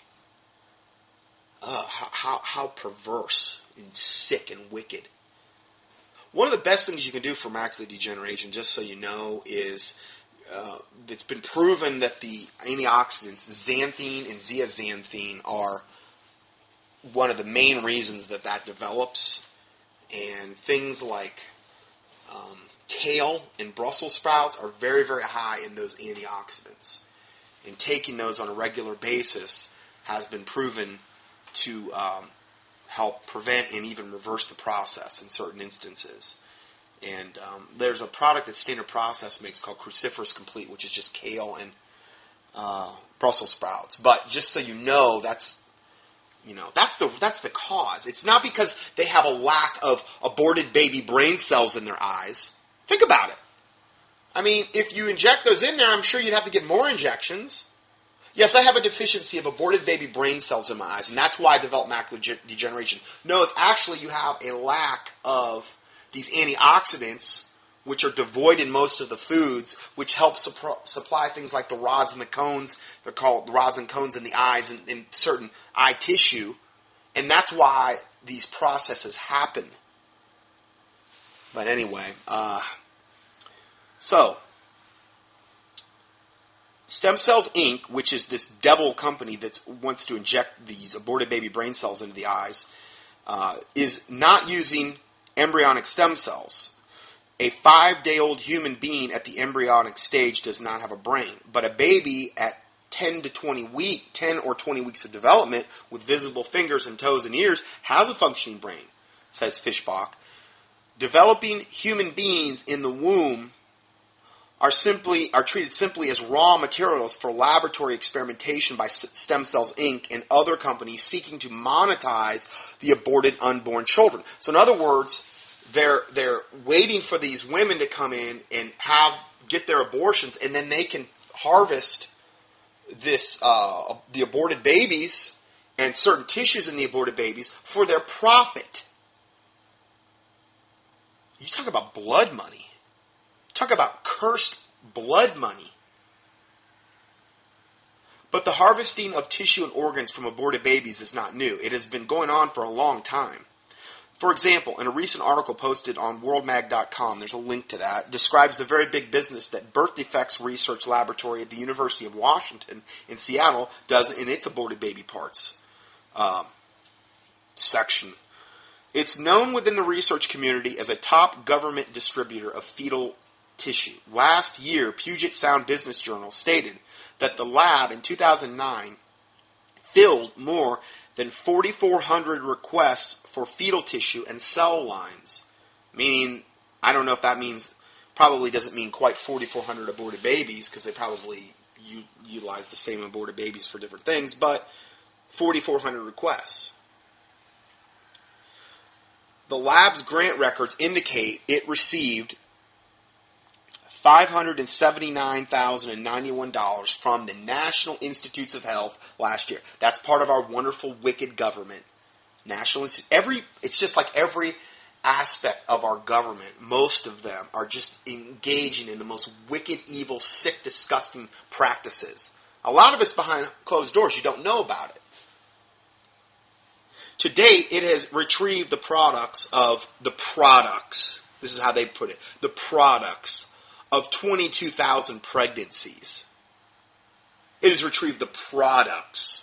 How perverse and sick and wicked. One of the best things you can do for macular degeneration, just so you know, is it's been proven that the antioxidants xanthine and zeaxanthine are one of the main reasons that develops. And things like kale and Brussels sprouts are very, very high in those antioxidants. And taking those on a regular basis has been proven to help prevent and even reverse the process in certain instances. And there's a product that Standard Process makes called Cruciferous Complete, which is just kale and Brussels sprouts. But just so you know, that's the cause. It's not because they have a lack of aborted baby brain cells in their eyes. Think about it. I mean, if you inject those in there, I'm sure you'd have to get more injections. Yes, I have a deficiency of aborted baby brain cells in my eyes, and that's why I developed macular degeneration. No, it's actually you have a lack of these antioxidants, which are devoid in most of the foods, which help supply things like the rods and the cones. They're called the rods and cones in the eyes and in certain eye tissue. And that's why these processes happen. But anyway, so Stem Cells Inc., which is this devil company that wants to inject these aborted baby brain cells into the eyes, is not using embryonic stem cells. A 5-day-old human being at the embryonic stage does not have a brain, but a baby at 10 or 20 weeks of development with visible fingers and toes and ears has a functioning brain, says Fishbach. Developing human beings in the womb are treated simply as raw materials for laboratory experimentation by Stem Cells Inc. and other companies seeking to monetize the aborted unborn children. So in other words, they're waiting for these women to come in and get their abortions, and then they can harvest the aborted babies and certain tissues in the aborted babies for their profit. You talk about blood money. Talk about cursed blood money. But the harvesting of tissue and organs from aborted babies is not new. It has been going on for a long time. For example, in a recent article posted on worldmag.com, there's a link to that, describes the very big business that Birth Defects Research Laboratory at the University of Washington in Seattle does in its aborted baby parts section. It's known within the research community as a top government distributor of fetal tissue. Last year, Puget Sound Business Journal stated that the lab in 2009 filled more than 4,400 requests for fetal tissue and cell lines. Meaning, I don't know if that means, probably doesn't mean quite 4,400 aborted babies, because they probably utilize the same aborted babies for different things, but 4,400 requests. The lab's grant records indicate it received $579,091 from the National Institutes of Health last year. That's part of our wonderful, wicked government. It's just like every aspect of our government, most of them are just engaging in the most wicked, evil, sick, disgusting practices. A lot of it's behind closed doors. You don't know about it. To date, it has retrieved the products. This is how they put it. The products of 22,000 pregnancies. It has retrieved the products.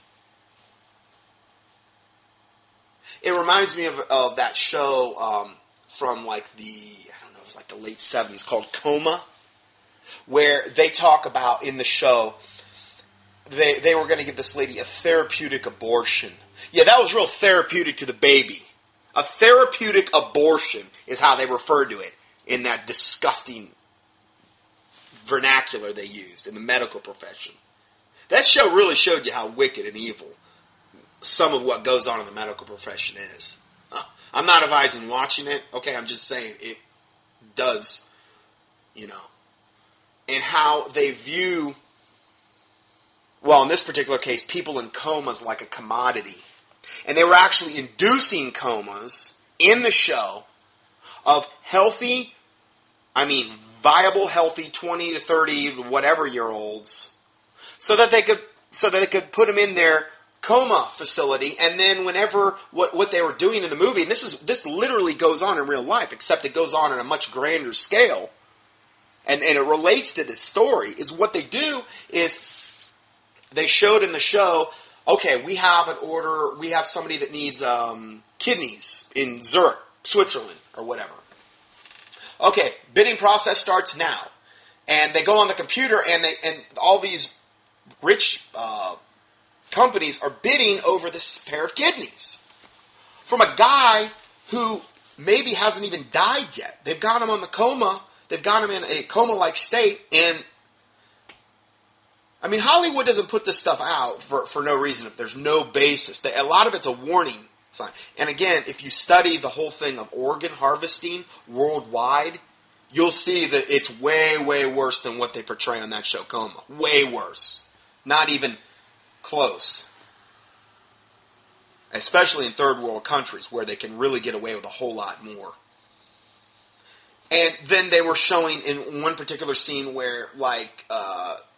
It reminds me of that show from like it was like the late 70s called Coma, where they talk about in the show, they were going to give this lady a therapeutic abortion. Yeah, that was real therapeutic to the baby. A therapeutic abortion is how they referred to it in that disgusting vernacular they used in the medical profession. That show really showed you how wicked and evil some of what goes on in the medical profession is. I'm not advising watching it, okay? I'm just saying it does, and how they view, well, in this particular case, people in comas like a commodity. And they were actually inducing comas in the show of viable, healthy 20 to 30, whatever year olds, so that they could put them in their coma facility, and then whenever what they were doing in the movie, and this literally goes on in real life, except it goes on a much grander scale, and it relates to this story, is what they do is they showed in the show, okay, we have somebody that needs kidneys in Zurich, Switzerland, or whatever. Okay, bidding process starts now. And they go on the computer, and all these rich companies are bidding over this pair of kidneys from a guy who maybe hasn't even died yet. They've got him on the coma. They've got him in a coma-like state. And, Hollywood doesn't put this stuff out for no reason if there's no basis. A lot of it's a warning sign. And again, if you study the whole thing of organ harvesting worldwide, you'll see that it's way, way worse than what they portray on that show, Coma. Way worse. Not even close. Especially in third world countries where they can really get away with a whole lot more. And then they were showing in one particular scene where,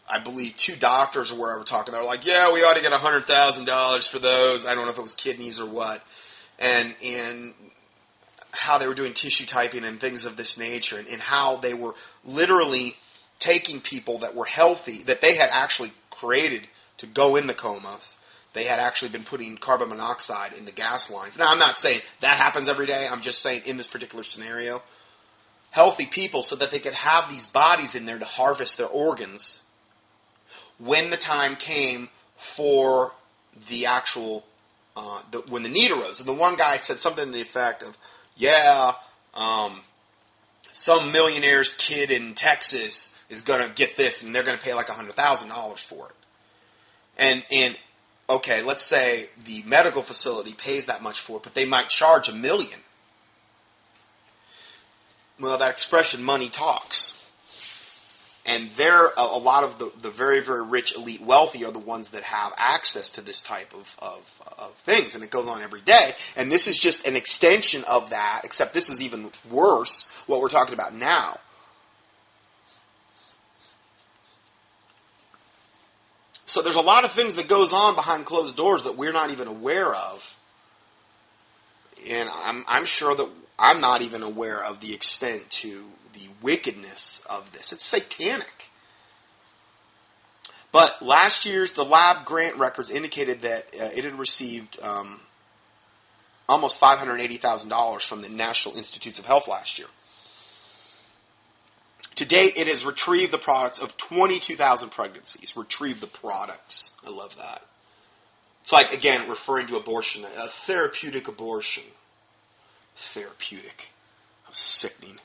I believe 2 doctors or wherever talking, they were like, yeah, we ought to get $100,000 for those. I don't know if it was kidneys or what. And how they were doing tissue typing and things of this nature, and how they were literally taking people that were healthy, that they had actually created to go in the comas. They had actually been putting carbon monoxide in the gas lines. Now, I'm not saying that happens every day. I'm just saying in this particular scenario, healthy people so that they could have these bodies in there to harvest their organs when the time came for the actual, when the need arose. And the one guy said something to the effect of, some millionaire's kid in Texas is going to get this, and they're going to pay like $100,000 for it. And okay, let's say the medical facility pays that much for it, but they might charge $1 million. Well, that expression, money talks. And a lot of the very, very rich, elite, wealthy are the ones that have access to this type of things. And it goes on every day. And this is just an extension of that, except this is even worse, what we're talking about now. So there's a lot of things that goes on behind closed doors that we're not even aware of. And I'm sure that I'm not even aware of the extent to the wickedness of this. It's satanic. But last year's, the lab grant records indicated that it had received almost $580,000 from the National Institutes of Health last year. To date, it has retrieved the products of 22,000 pregnancies. Retrieved the products. I love that. It's like, again, referring to abortion, a therapeutic abortion. Therapeutic. How sickening.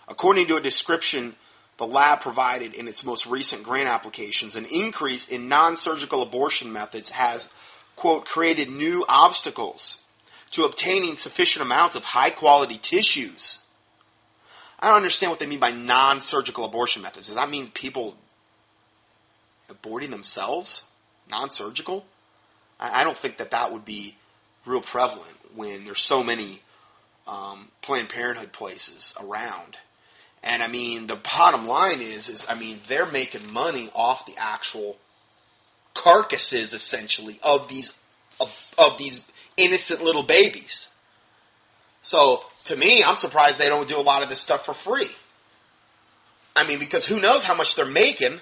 According to a description the lab provided in its most recent grant applications, an increase in non-surgical abortion methods has, quote, created new obstacles to obtaining sufficient amounts of high-quality tissues. I don't understand what they mean by non-surgical abortion methods. Does that mean people aborting themselves? Non-surgical? I don't think that would be real prevalent when there's so many Planned Parenthood places around. And I mean, the bottom line is they're making money off the actual carcasses, essentially, of these innocent little babies. So, to me, I'm surprised they don't do a lot of this stuff for free. I mean, because who knows how much they're making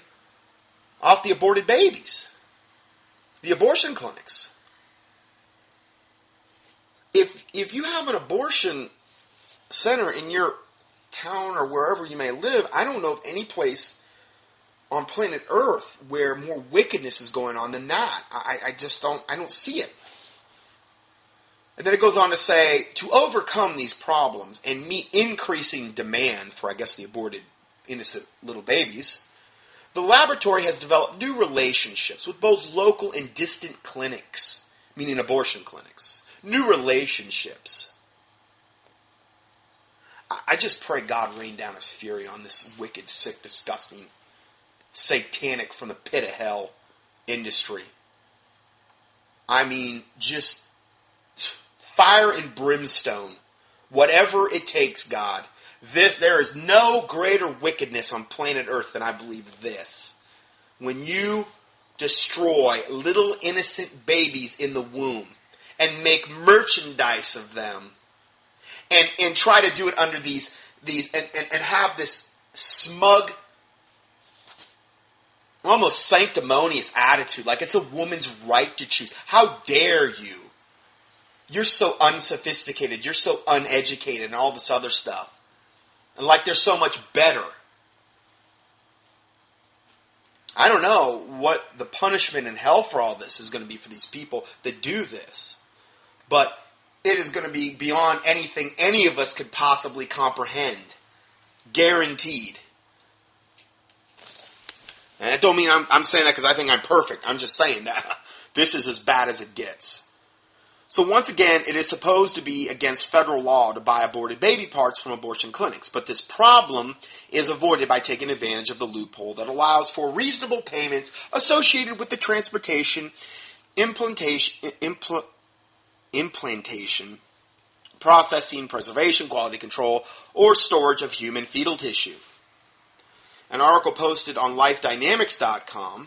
off the aborted babies. The abortion clinics. If you have an abortion center in your town or wherever you may live, I don't know of any place on planet Earth where more wickedness is going on than that. I don't see it. And then it goes on to say, to overcome these problems and meet increasing demand for, I guess, the aborted innocent little babies, the laboratory has developed new relationships with both local and distant clinics, meaning abortion clinics. New relationships. I just pray God rain down his fury on this wicked, sick, disgusting, satanic from the pit of hell industry. I mean, just fire and brimstone. Whatever it takes, God. There is no greater wickedness on planet Earth than I believe this. When you destroy little innocent babies in the womb and make merchandise of them and try to do it under these and have this smug, almost sanctimonious attitude, like it's a woman's right to choose. How dare you? You're so unsophisticated, you're so uneducated, and all this other stuff. And like they're so much better. I don't know what the punishment in hell for all this is going to be for these people that do this. But it is going to be beyond anything any of us could possibly comprehend. Guaranteed. And I don't mean I'm saying that because I think I'm perfect. I'm just saying that. This is as bad as it gets. So once again, it is supposed to be against federal law to buy aborted baby parts from abortion clinics. But this problem is avoided by taking advantage of the loophole that allows for reasonable payments associated with the transportation, implantation, processing, preservation, quality control, or storage of human fetal tissue. An article posted on lifedynamics.com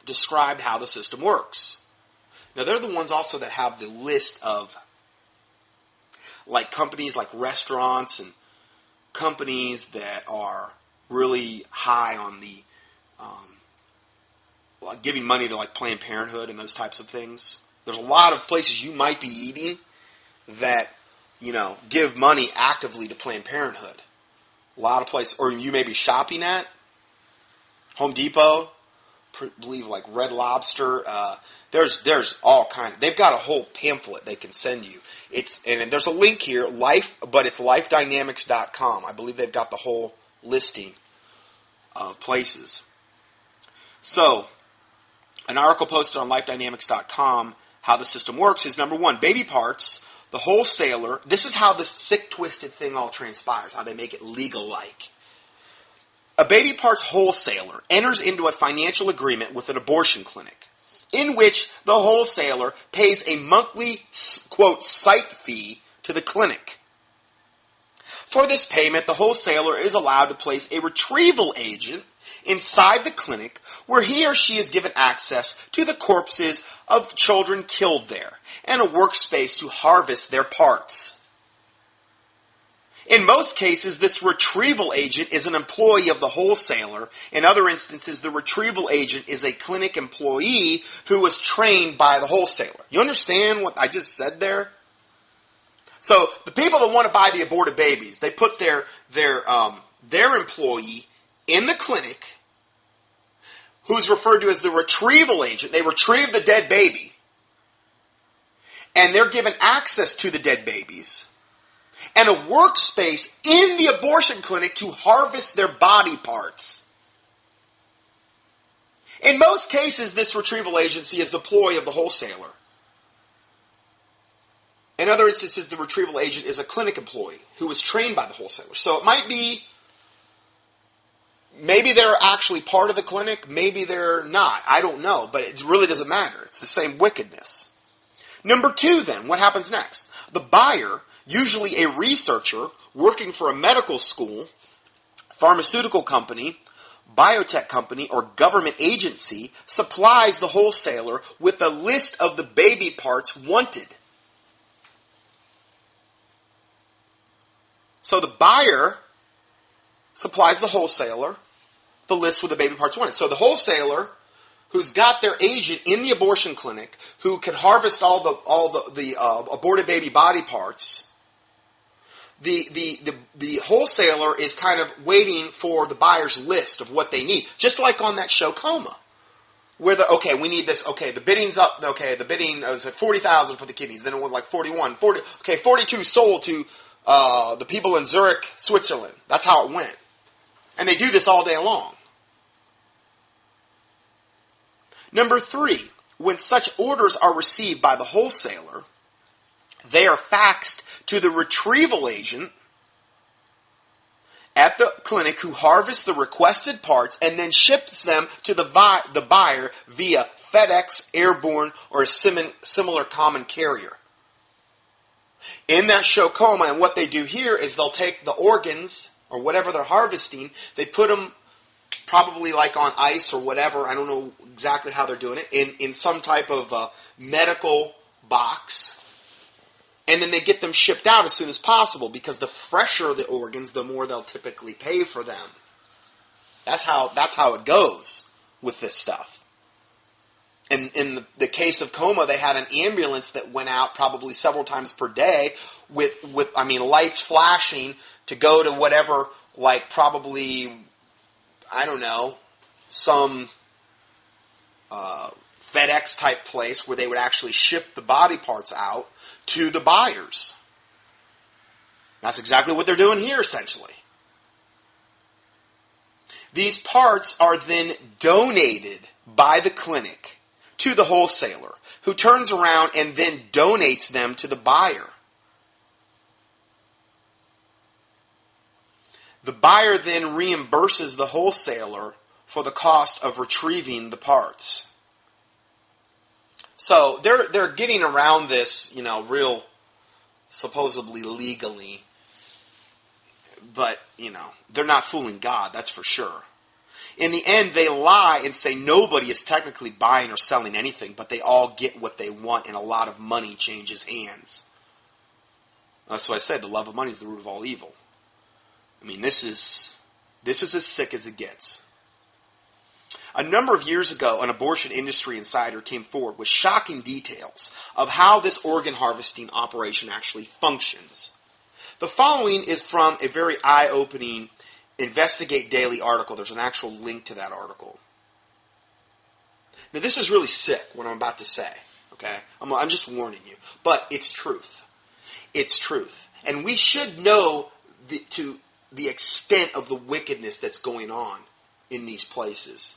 described how the system works. Now, they're the ones also that have the list of like companies like restaurants and companies that are really high on the like giving money to like Planned Parenthood and those types of things. There's a lot of places you might be eating that, give money actively to Planned Parenthood. A lot of places, or you may be shopping at Home Depot, believe like Red Lobster. There's all kind. They've got a whole pamphlet they can send you. And there's a link here, but it's lifedynamics.com. I believe they've got the whole listing of places. So, an article posted on lifedynamics.com, how the system works is, number one, baby parts, the wholesaler, this is how this sick, twisted thing all transpires, how they make it legal-like. A baby parts wholesaler enters into a financial agreement with an abortion clinic, in which the wholesaler pays a monthly, quote, site fee to the clinic. For this payment, the wholesaler is allowed to place a retrieval agent inside the clinic where he or she is given access to the corpses of children killed there and a workspace to harvest their parts. In most cases, this retrieval agent is an employee of the wholesaler. In other instances, the retrieval agent is a clinic employee who was trained by the wholesaler. You understand what I just said there? So the people that want to buy the aborted babies, they put their employee in the clinic, who's referred to as the retrieval agent. They retrieve the dead baby, and they're given access to the dead babies and a workspace in the abortion clinic to harvest their body parts. In most cases, this retrieval agency is the ploy of the wholesaler. In other instances, the retrieval agent is a clinic employee who was trained by the wholesaler. So it might be, maybe they're actually part of the clinic, maybe they're not. I don't know, but it really doesn't matter. It's the same wickedness. Number two, then, what happens next? The buyer, usually a researcher working for a medical school, pharmaceutical company, biotech company, or government agency, supplies the wholesaler with a list of the baby parts wanted. So the buyer supplies the wholesaler the list with the baby parts wanted. So the wholesaler, who's got their agent in the abortion clinic, who can harvest all the aborted baby body parts, the wholesaler is kind of waiting for the buyer's list of what they need, just like on that show Coma, where we need this. Okay, the bidding's up. Okay, the bidding was at 40,000 for the kidneys. Then it went like 41, 40. Okay, 42 sold to the people in Zurich, Switzerland. That's how it went. And they do this all day long. Number three, when such orders are received by the wholesaler, they are faxed to the retrieval agent at the clinic who harvests the requested parts and then ships them to the buyer via FedEx, Airborne, or a similar common carrier. In that show Coma, and what they do here is they'll take the organs or whatever they're harvesting, they put them probably like on ice or whatever, I don't know exactly how they're doing it, in some type of medical box, and then they get them shipped out as soon as possible, because the fresher the organs, the more they'll typically pay for them. That's how it goes with this stuff. And in the case of Coma, they had an ambulance that went out probably several times per day with lights flashing to go to whatever, like probably, I don't know, some FedEx type place where they would actually ship the body parts out to the buyers. That's exactly what they're doing here, essentially. These parts are then donated by the clinic to the wholesaler, who turns around and then donates them to the buyer. The buyer then reimburses the wholesaler for the cost of retrieving the parts. So they're getting around this, real supposedly legally, but they're not fooling God, that's for sure. In the end, they lie and say nobody is technically buying or selling anything, but they all get what they want, and a lot of money changes hands. That's why I said the love of money is the root of all evil. This is as sick as it gets. A number of years ago, an abortion industry insider came forward with shocking details of how this organ harvesting operation actually functions. The following is from a very eye-opening Investigate Daily article. There's an actual link to that article. Now, this is really sick, what I'm about to say. Okay? I'm just warning you. But it's truth. It's truth. And we should know to the extent of the wickedness that's going on in these places.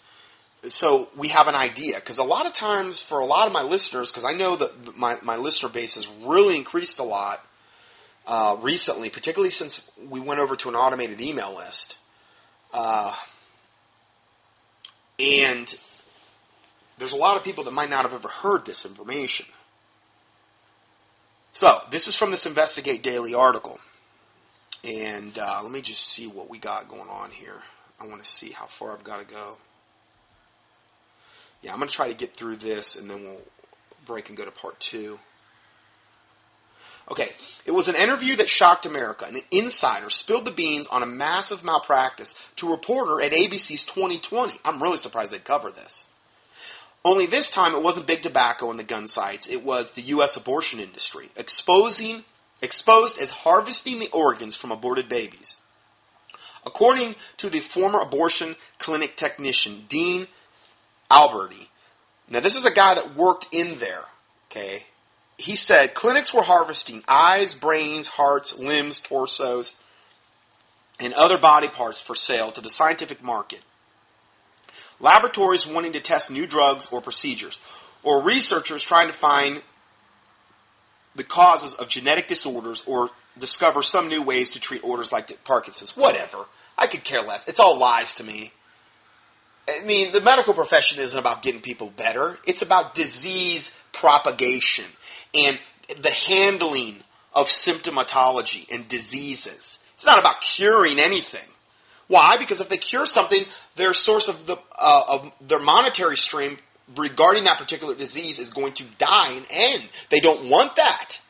So we have an idea, because a lot of times for a lot of my listeners, because I know that my listener base has really increased a lot recently, particularly since we went over to an automated email list. And there's a lot of people that might not have ever heard this information. So this is from this Investigate Daily article. And let me just see what we got going on here. I want to see how far I've got to go. Yeah, I'm going to try to get through this, and then we'll break and go to part 2. Okay, it was an interview that shocked America. An insider spilled the beans on a massive malpractice to a reporter at ABC's 2020. I'm really surprised they covered this. Only this time it wasn't big tobacco and the gun sites. It was the U.S. abortion industry, exposed as harvesting the organs from aborted babies. According to the former abortion clinic technician, Dean Alberti. Now, this is a guy that worked in there, okay? He said clinics were harvesting eyes, brains, hearts, limbs, torsos, and other body parts for sale to the scientific market. Laboratories wanting to test new drugs or procedures, or researchers trying to find the causes of genetic disorders or discover some new ways to treat orders like Parkinson's. Whatever. I could care less. It's all lies to me. I mean, the medical profession isn't about getting people better. It's about disease propagation and the handling of symptomatology and diseases. It's not about curing anything. Why? Because if they cure something, their source of their monetary stream regarding that particular disease is going to die and end. They don't want that.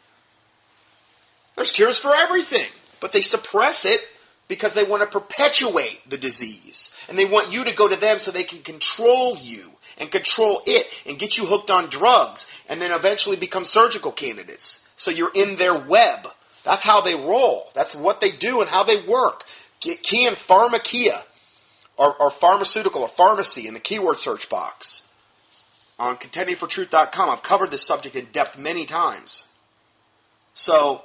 There's cures for everything, but they suppress it because they want to perpetuate the disease. And they want you to go to them so they can control you and control it and get you hooked on drugs and then eventually become surgical candidates. So you're in their web. That's how they roll. That's what they do and how they work. Key in pharmakia or pharmaceutical or pharmacy in the keyword search box. On contendingfortruth.com, I've covered this subject in depth many times. So,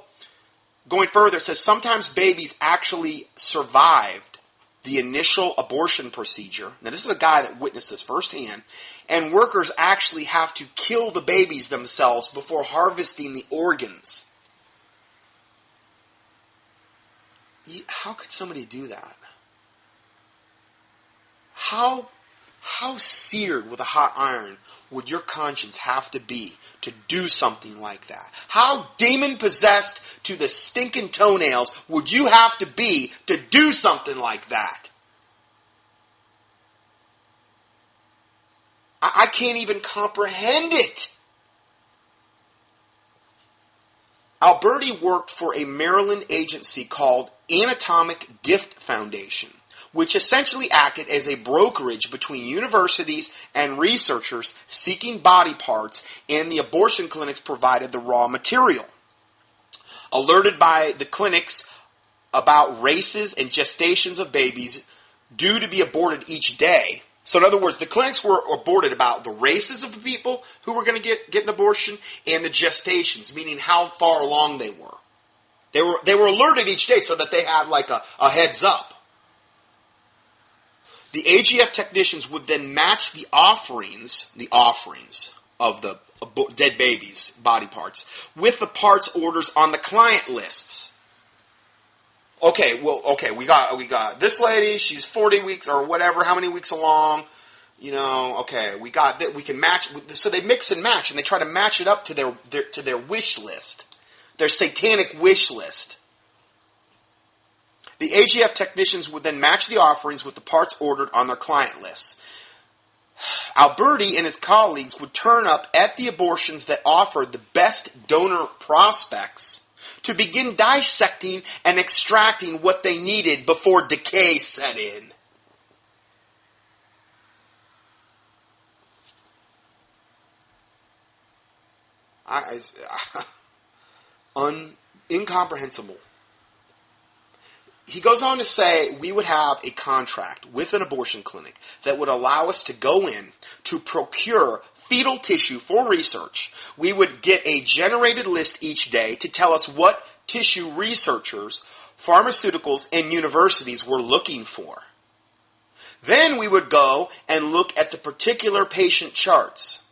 going further, it says sometimes babies actually survived the initial abortion procedure. Now, this is a guy that witnessed this firsthand. And workers actually have to kill the babies themselves before harvesting the organs. How could somebody do that? How seared with a hot iron would your conscience have to be to do something like that? How demon-possessed to the stinking toenails would you have to be to do something like that? I can't even comprehend it. Alberti worked for a Maryland agency called Anatomic Gift Foundation, which essentially acted as a brokerage between universities and researchers seeking body parts, and the abortion clinics provided the raw material. Alerted by the clinics about races and gestations of babies due to be aborted each day. So in other words, the clinics were aborted about the races of the people who were going to get an abortion and the gestations, meaning how far along they were. They were alerted each day so that they had like a heads up. The AGF technicians would then match the offerings of the dead babies' body parts with the parts orders on the client lists. Okay, we got this lady, she's 40 weeks or whatever, how many weeks along, we got that, we can match, so they mix and match, and they try to match it up to their wish list, their satanic wish list. The AGF technicians would then match the offerings with the parts ordered on their client lists. Alberti and his colleagues would turn up at the abortions that offered the best donor prospects to begin dissecting and extracting what they needed before decay set in. Incomprehensible. He goes on to say we would have a contract with an abortion clinic that would allow us to go in to procure fetal tissue for research. We would get a generated list each day to tell us what tissue researchers, pharmaceuticals, and universities were looking for. Then we would go and look at the particular patient charts.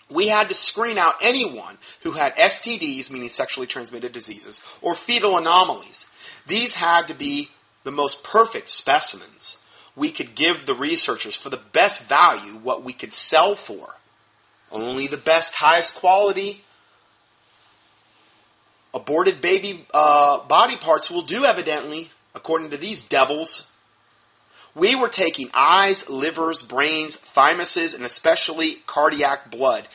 We had to screen out anyone who had STDs, meaning sexually transmitted diseases, or fetal anomalies. These had to be the most perfect specimens we could give the researchers for the best value, what we could sell for. Only the best, highest quality aborted baby body parts will do, evidently, according to these devils. We were taking eyes, livers, brains, thymuses, and especially cardiac blood.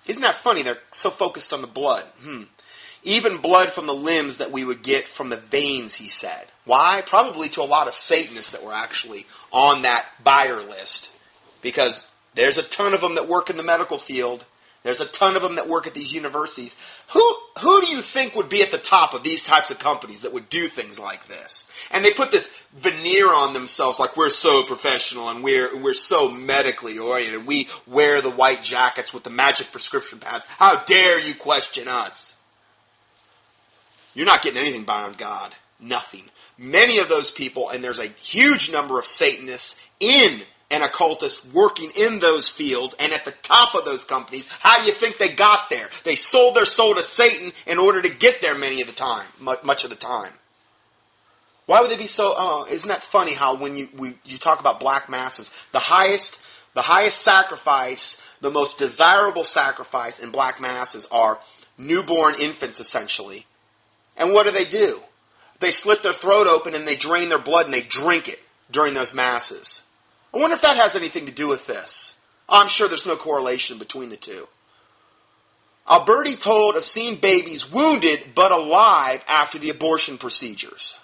Isn't that funny? They're so focused on the blood. Even blood from the limbs that we would get from the veins, he said. Why? Probably to a lot of Satanists that were actually on that buyer list. Because there's a ton of them that work in the medical field. There's a ton of them that work at these universities. Who do you think would be at the top of these types of companies that would do things like this? And they put this veneer on themselves like we're so professional and we're so medically oriented. We wear the white jackets with the magic prescription pads. How dare you question us? You're not getting anything beyond God. Nothing. Many of those people, and there's a huge number of Satanists and occultists working in those fields and at the top of those companies. How do you think they got there? They sold their soul to Satan in order to get there much of the time. Why would they be so... isn't that funny how when you talk about black masses, the highest sacrifice, the most desirable sacrifice in black masses are newborn infants, essentially. And what do? They slit their throat open and they drain their blood and they drink it during those masses. I wonder if that has anything to do with this. I'm sure there's no correlation between the two. Alberti told of seeing babies wounded but alive after the abortion procedures.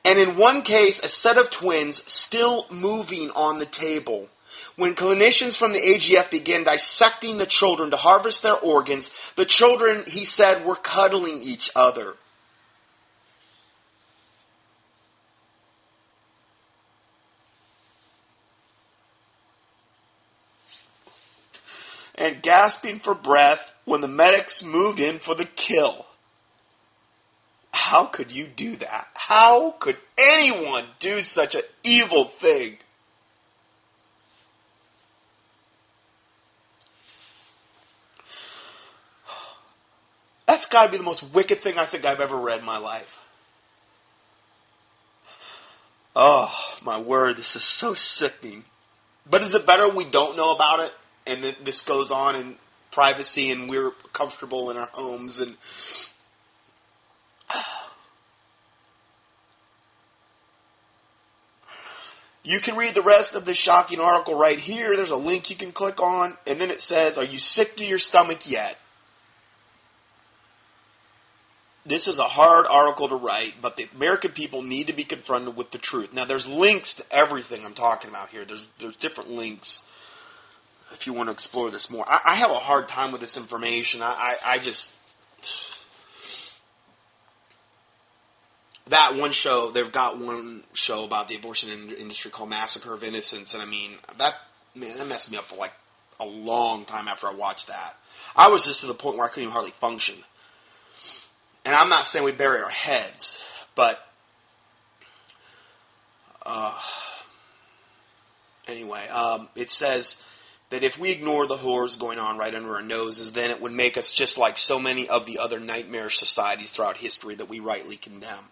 And in one case, a set of twins still moving on the table. When clinicians from the AGF began dissecting the children to harvest their organs, the children, he said, were cuddling each other. And gasping for breath when the medics moved in for the kill. How could you do that? How could anyone do such an evil thing? That's got to be the most wicked thing I think I've ever read in my life. Oh, my word, this is so sickening. But is it better we don't know about it? And that this goes on in privacy and we're comfortable in our homes and... You can read the rest of this shocking article right here. There's a link you can click on. And then it says, are you sick to your stomach yet? This is a hard article to write, but the American people need to be confronted with the truth. Now, there's links to everything I'm talking about here. There's different links if you want to explore this more. I have a hard time with this information. I just... That one show, they've got one show about the abortion industry called Massacre of Innocents, and I mean, that messed me up for like a long time after I watched that. I was just to the point where I couldn't even hardly function. And I'm not saying we bury our heads, but anyway, it says that if we ignore the horrors going on right under our noses, then it would make us just like so many of the other nightmarish societies throughout history that we rightly condemn.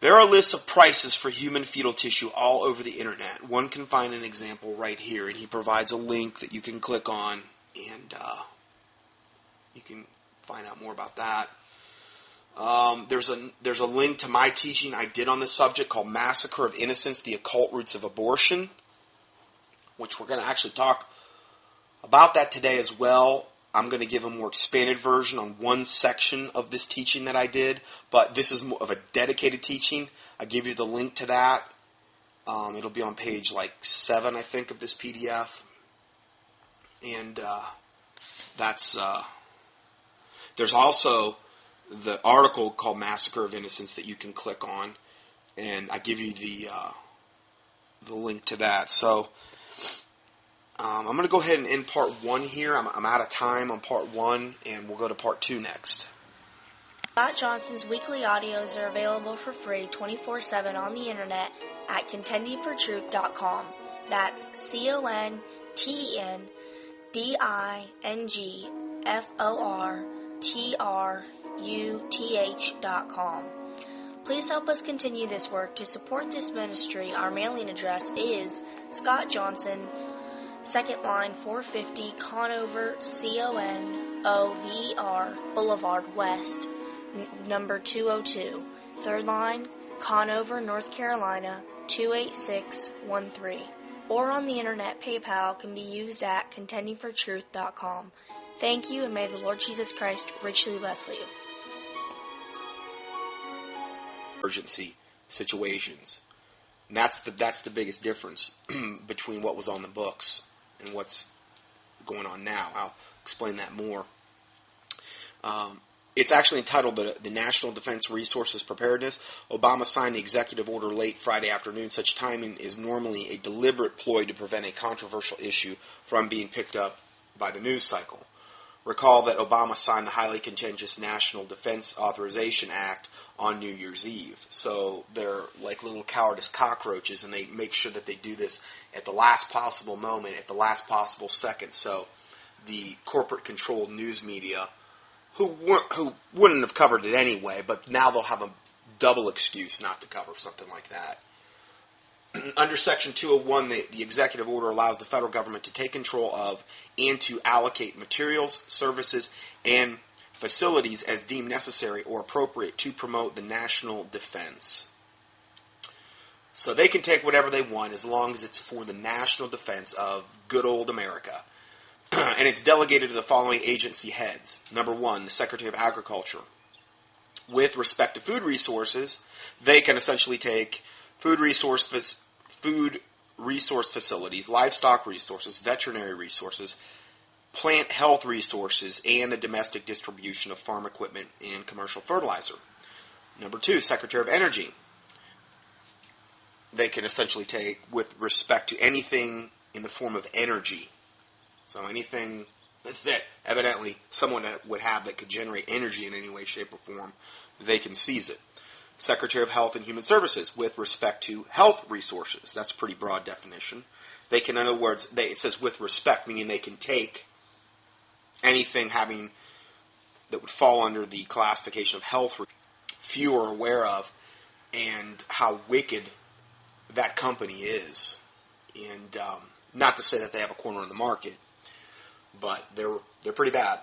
There are lists of prices for human fetal tissue all over the internet. One can find an example right here, and he provides a link that you can click on, and you can find out more about that. There's a link to my teaching I did on this subject called Massacre of Innocents, the Occult Roots of Abortion, which we're going to actually talk about that today as well. I'm going to give a more expanded version on one section of this teaching that I did, but this is more of a dedicated teaching. I give you the link to that. It'll be on page 7, I think, of this PDF. And there's also the article called Massacre of Innocents that you can click on, and I give you the link to that. So I'm going to go ahead and end part 1 here. I'm out of time on part 1, and we'll go to part 2 next. Scott Johnson's weekly audios are available for free 24/7 on the internet at contendingfortruth.com. That's CONTENDINGFORTRUTH.com. Please help us continue this work. To support this ministry, our mailing address is Scott Johnson, 2nd line 450 Conover, CONOVR Boulevard West, number 202. 3rd line, Conover, North Carolina, 28613. Or on the internet, PayPal can be used at contendingfortruth.com. Thank you, and may the Lord Jesus Christ richly bless you. Emergency situations. And that's the biggest difference between what was on the books and what's going on now. I'll explain that more. It's actually entitled the National Defense Resources Preparedness. Obama signed the executive order late Friday afternoon. Such timing is normally a deliberate ploy to prevent a controversial issue from being picked up by the news cycle. Recall that Obama signed the highly contentious National Defense Authorization Act on New Year's Eve. So they're like little cowardice cockroaches, and they make sure that they do this at the last possible moment, at the last possible second. So the corporate-controlled news media, who wouldn't have covered it anyway, but now they'll have a double excuse not to cover something like that. Under Section 201, the executive order allows the federal government to take control of and to allocate materials, services, and facilities as deemed necessary or appropriate to promote the national defense. So they can take whatever they want as long as it's for the national defense of good old America. And it's delegated to the following agency heads. Number 1, the Secretary of Agriculture. With respect to food resources, they can essentially take food resource facilities, livestock resources, veterinary resources, plant health resources, and the domestic distribution of farm equipment and commercial fertilizer. Number 2, Secretary of Energy. They can essentially take with respect to anything in the form of energy. So anything that evidently someone would have that could generate energy in any way, shape, or form, they can seize it. Secretary of Health and Human Services, with respect to health resources. That's a pretty broad definition. They can, in other words, it says with respect, meaning they can take anything that would fall under the classification of health few are aware of, and how wicked that company is. And not to say that they have a corner in the market, but they're pretty bad.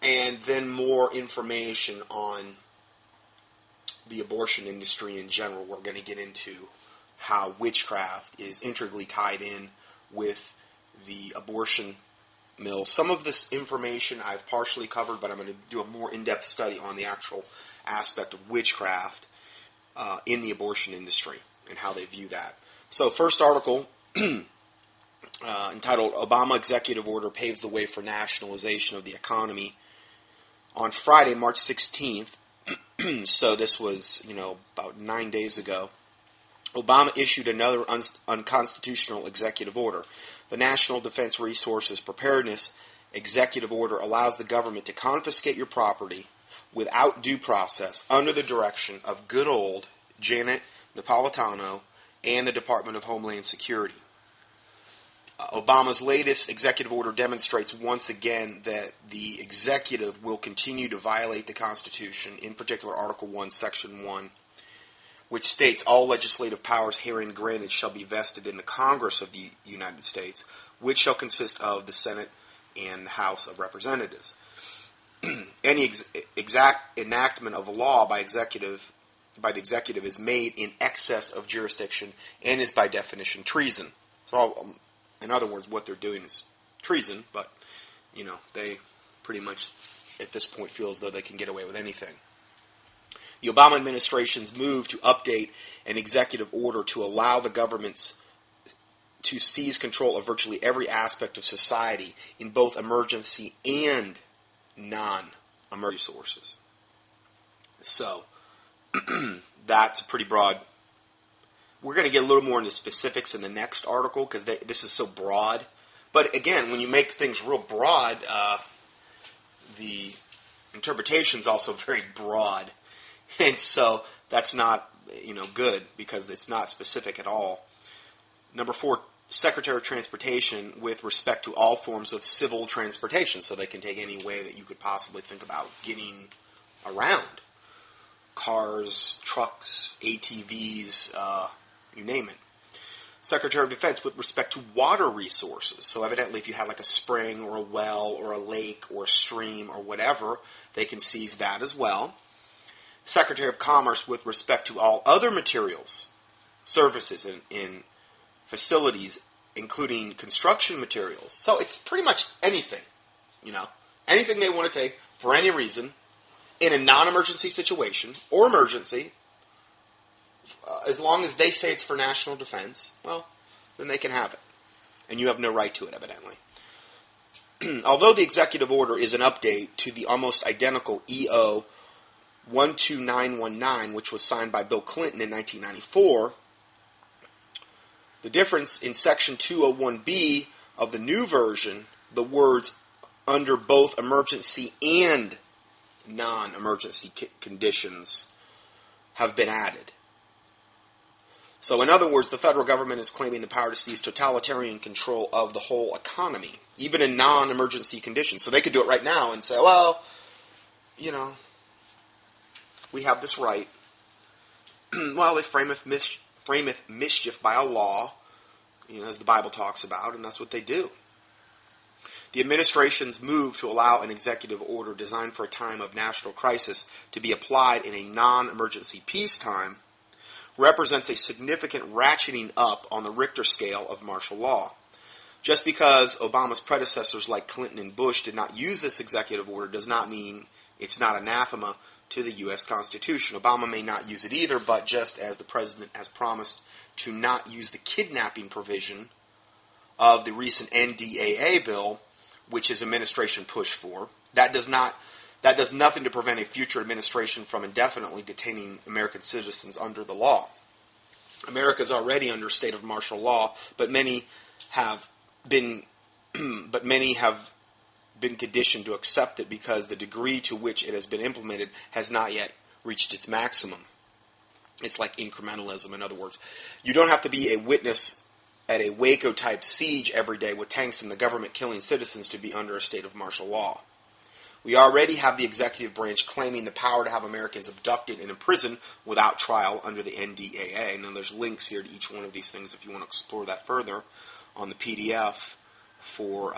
And then more information on the abortion industry in general. We're going to get into how witchcraft is integrally tied in with the abortion mill. Some of this information I've partially covered, but I'm going to do a more in-depth study on the actual aspect of witchcraft in the abortion industry and how they view that. So first article entitled Obama Executive Order Paves the Way for Nationalization of the Economy. On Friday, March 16th, so this was, about 9 days ago, Obama issued another unconstitutional executive order. The National Defense Resources Preparedness Executive Order allows the government to confiscate your property without due process under the direction of good old Janet Napolitano and the Department of Homeland Security. Obama's latest executive order demonstrates once again that the executive will continue to violate the Constitution, in particular Article 1, Section 1, which states all legislative powers herein granted shall be vested in the Congress of the United States, which shall consist of the Senate and the House of Representatives. Any exact enactment of a law by the executive is made in excess of jurisdiction and is by definition treason. So, in other words, what they're doing is treason, but, they pretty much at this point feel as though they can get away with anything. The Obama administration's move to update an executive order to allow the governments to seize control of virtually every aspect of society in both emergency and non-emergency resources. So, that's a pretty broad. We're going to get a little more into specifics in the next article because this is so broad. But again, when you make things real broad, the interpretation is also very broad. And so that's not, good because it's not specific at all. Number 4, Secretary of Transportation with respect to all forms of civil transportation. So they can take any way that you could possibly think about getting around. Cars, trucks, ATVs, you name it. Secretary of Defense with respect to water resources. So evidently if you have like a spring or a well or a lake or a stream or whatever, they can seize that as well. Secretary of Commerce with respect to all other materials, services, and facilities, including construction materials. So it's pretty much anything, anything they want to take for any reason in a non-emergency situation or emergency, as long as they say it's for national defense, well, then they can have it. And you have no right to it, evidently. Although the executive order is an update to the almost identical EO 12919, which was signed by Bill Clinton in 1994, the difference in Section 201B of the new version, the words under both emergency and non-emergency conditions have been added. So in other words, the federal government is claiming the power to seize totalitarian control of the whole economy, even in non-emergency conditions. So they could do it right now and say, well, we have this right. Well, they frameth mischief by a law, as the Bible talks about, and that's what they do. The administration's move to allow an executive order designed for a time of national crisis to be applied in a non-emergency peacetime represents a significant ratcheting up on the Richter scale of martial law. Just because Obama's predecessors like Clinton and Bush did not use this executive order does not mean it's not anathema to the U.S. Constitution. Obama may not use it either, but just as the president has promised to not use the kidnapping provision of the recent NDAA bill, which his administration pushed for, that does nothing to prevent a future administration from indefinitely detaining American citizens under the law. America is already under a state of martial law, but many have been conditioned to accept it because the degree to which it has been implemented has not yet reached its maximum. It's like incrementalism, in other words. You don't have to be a witness at a Waco-type siege every day with tanks and the government killing citizens to be under a state of martial law. We already have the executive branch claiming the power to have Americans abducted and imprisoned without trial under the NDAA. Now, there's links here to each one of these things if you want to explore that further on the PDF for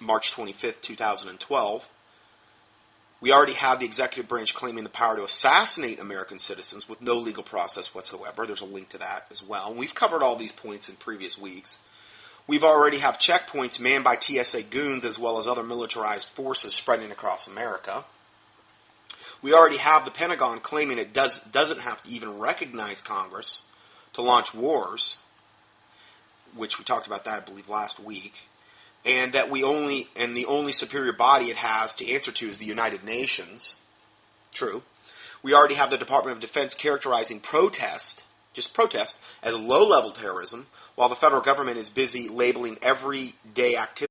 March 25th, 2012. We already have the executive branch claiming the power to assassinate American citizens with no legal process whatsoever. There's a link to that as well. And we've covered all these points in previous weeks. We've already have checkpoints manned by TSA goons as well as other militarized forces spreading across America. We already have the Pentagon claiming it doesn't have to even recognize Congress to launch wars, which we talked about that, I believe, last week. And that the only superior body it has to answer to is the United Nations. True. We already have the Department of Defense characterizing protest, as low-level terrorism, while the federal government is busy labeling everyday activity.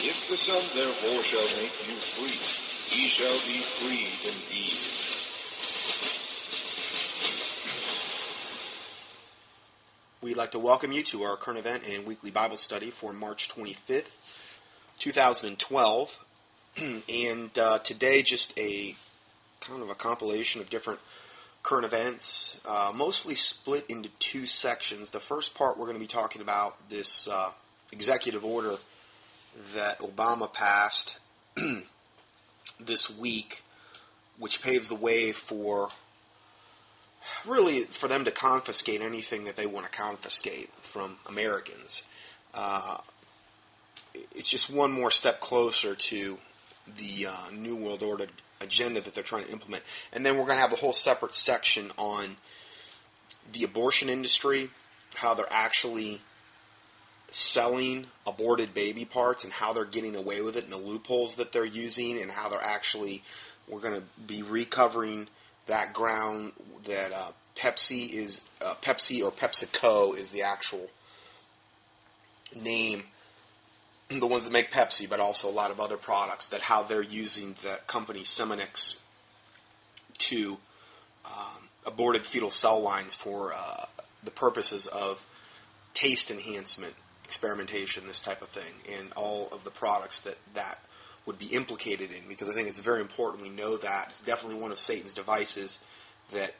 If the Son therefore shall make you free, ye shall be freed indeed. We'd like to welcome you to our current event and weekly Bible study for March 25th, 2012. And today just a kind of a compilation of different current events, mostly split into two sections. The first part we're going to be talking about this executive order that Obama passed this week, which paves the way for them to confiscate anything that they want to confiscate from Americans. It's just one more step closer to the New World Order agenda that they're trying to implement. And then we're going to have a whole separate section on the abortion industry, how they're actually selling aborted baby parts and how they're getting away with it and the loopholes that they're using and how they're actually, we're going to be recovering that ground that Pepsi or PepsiCo is the actual name, the ones that make Pepsi, but also a lot of other products, that how they're using the company Seminix to aborted fetal cell lines for the purposes of taste enhancement, experimentation, this type of thing, and all of the products that would be implicated in, because I think it's very important we know that. It's definitely one of Satan's devices that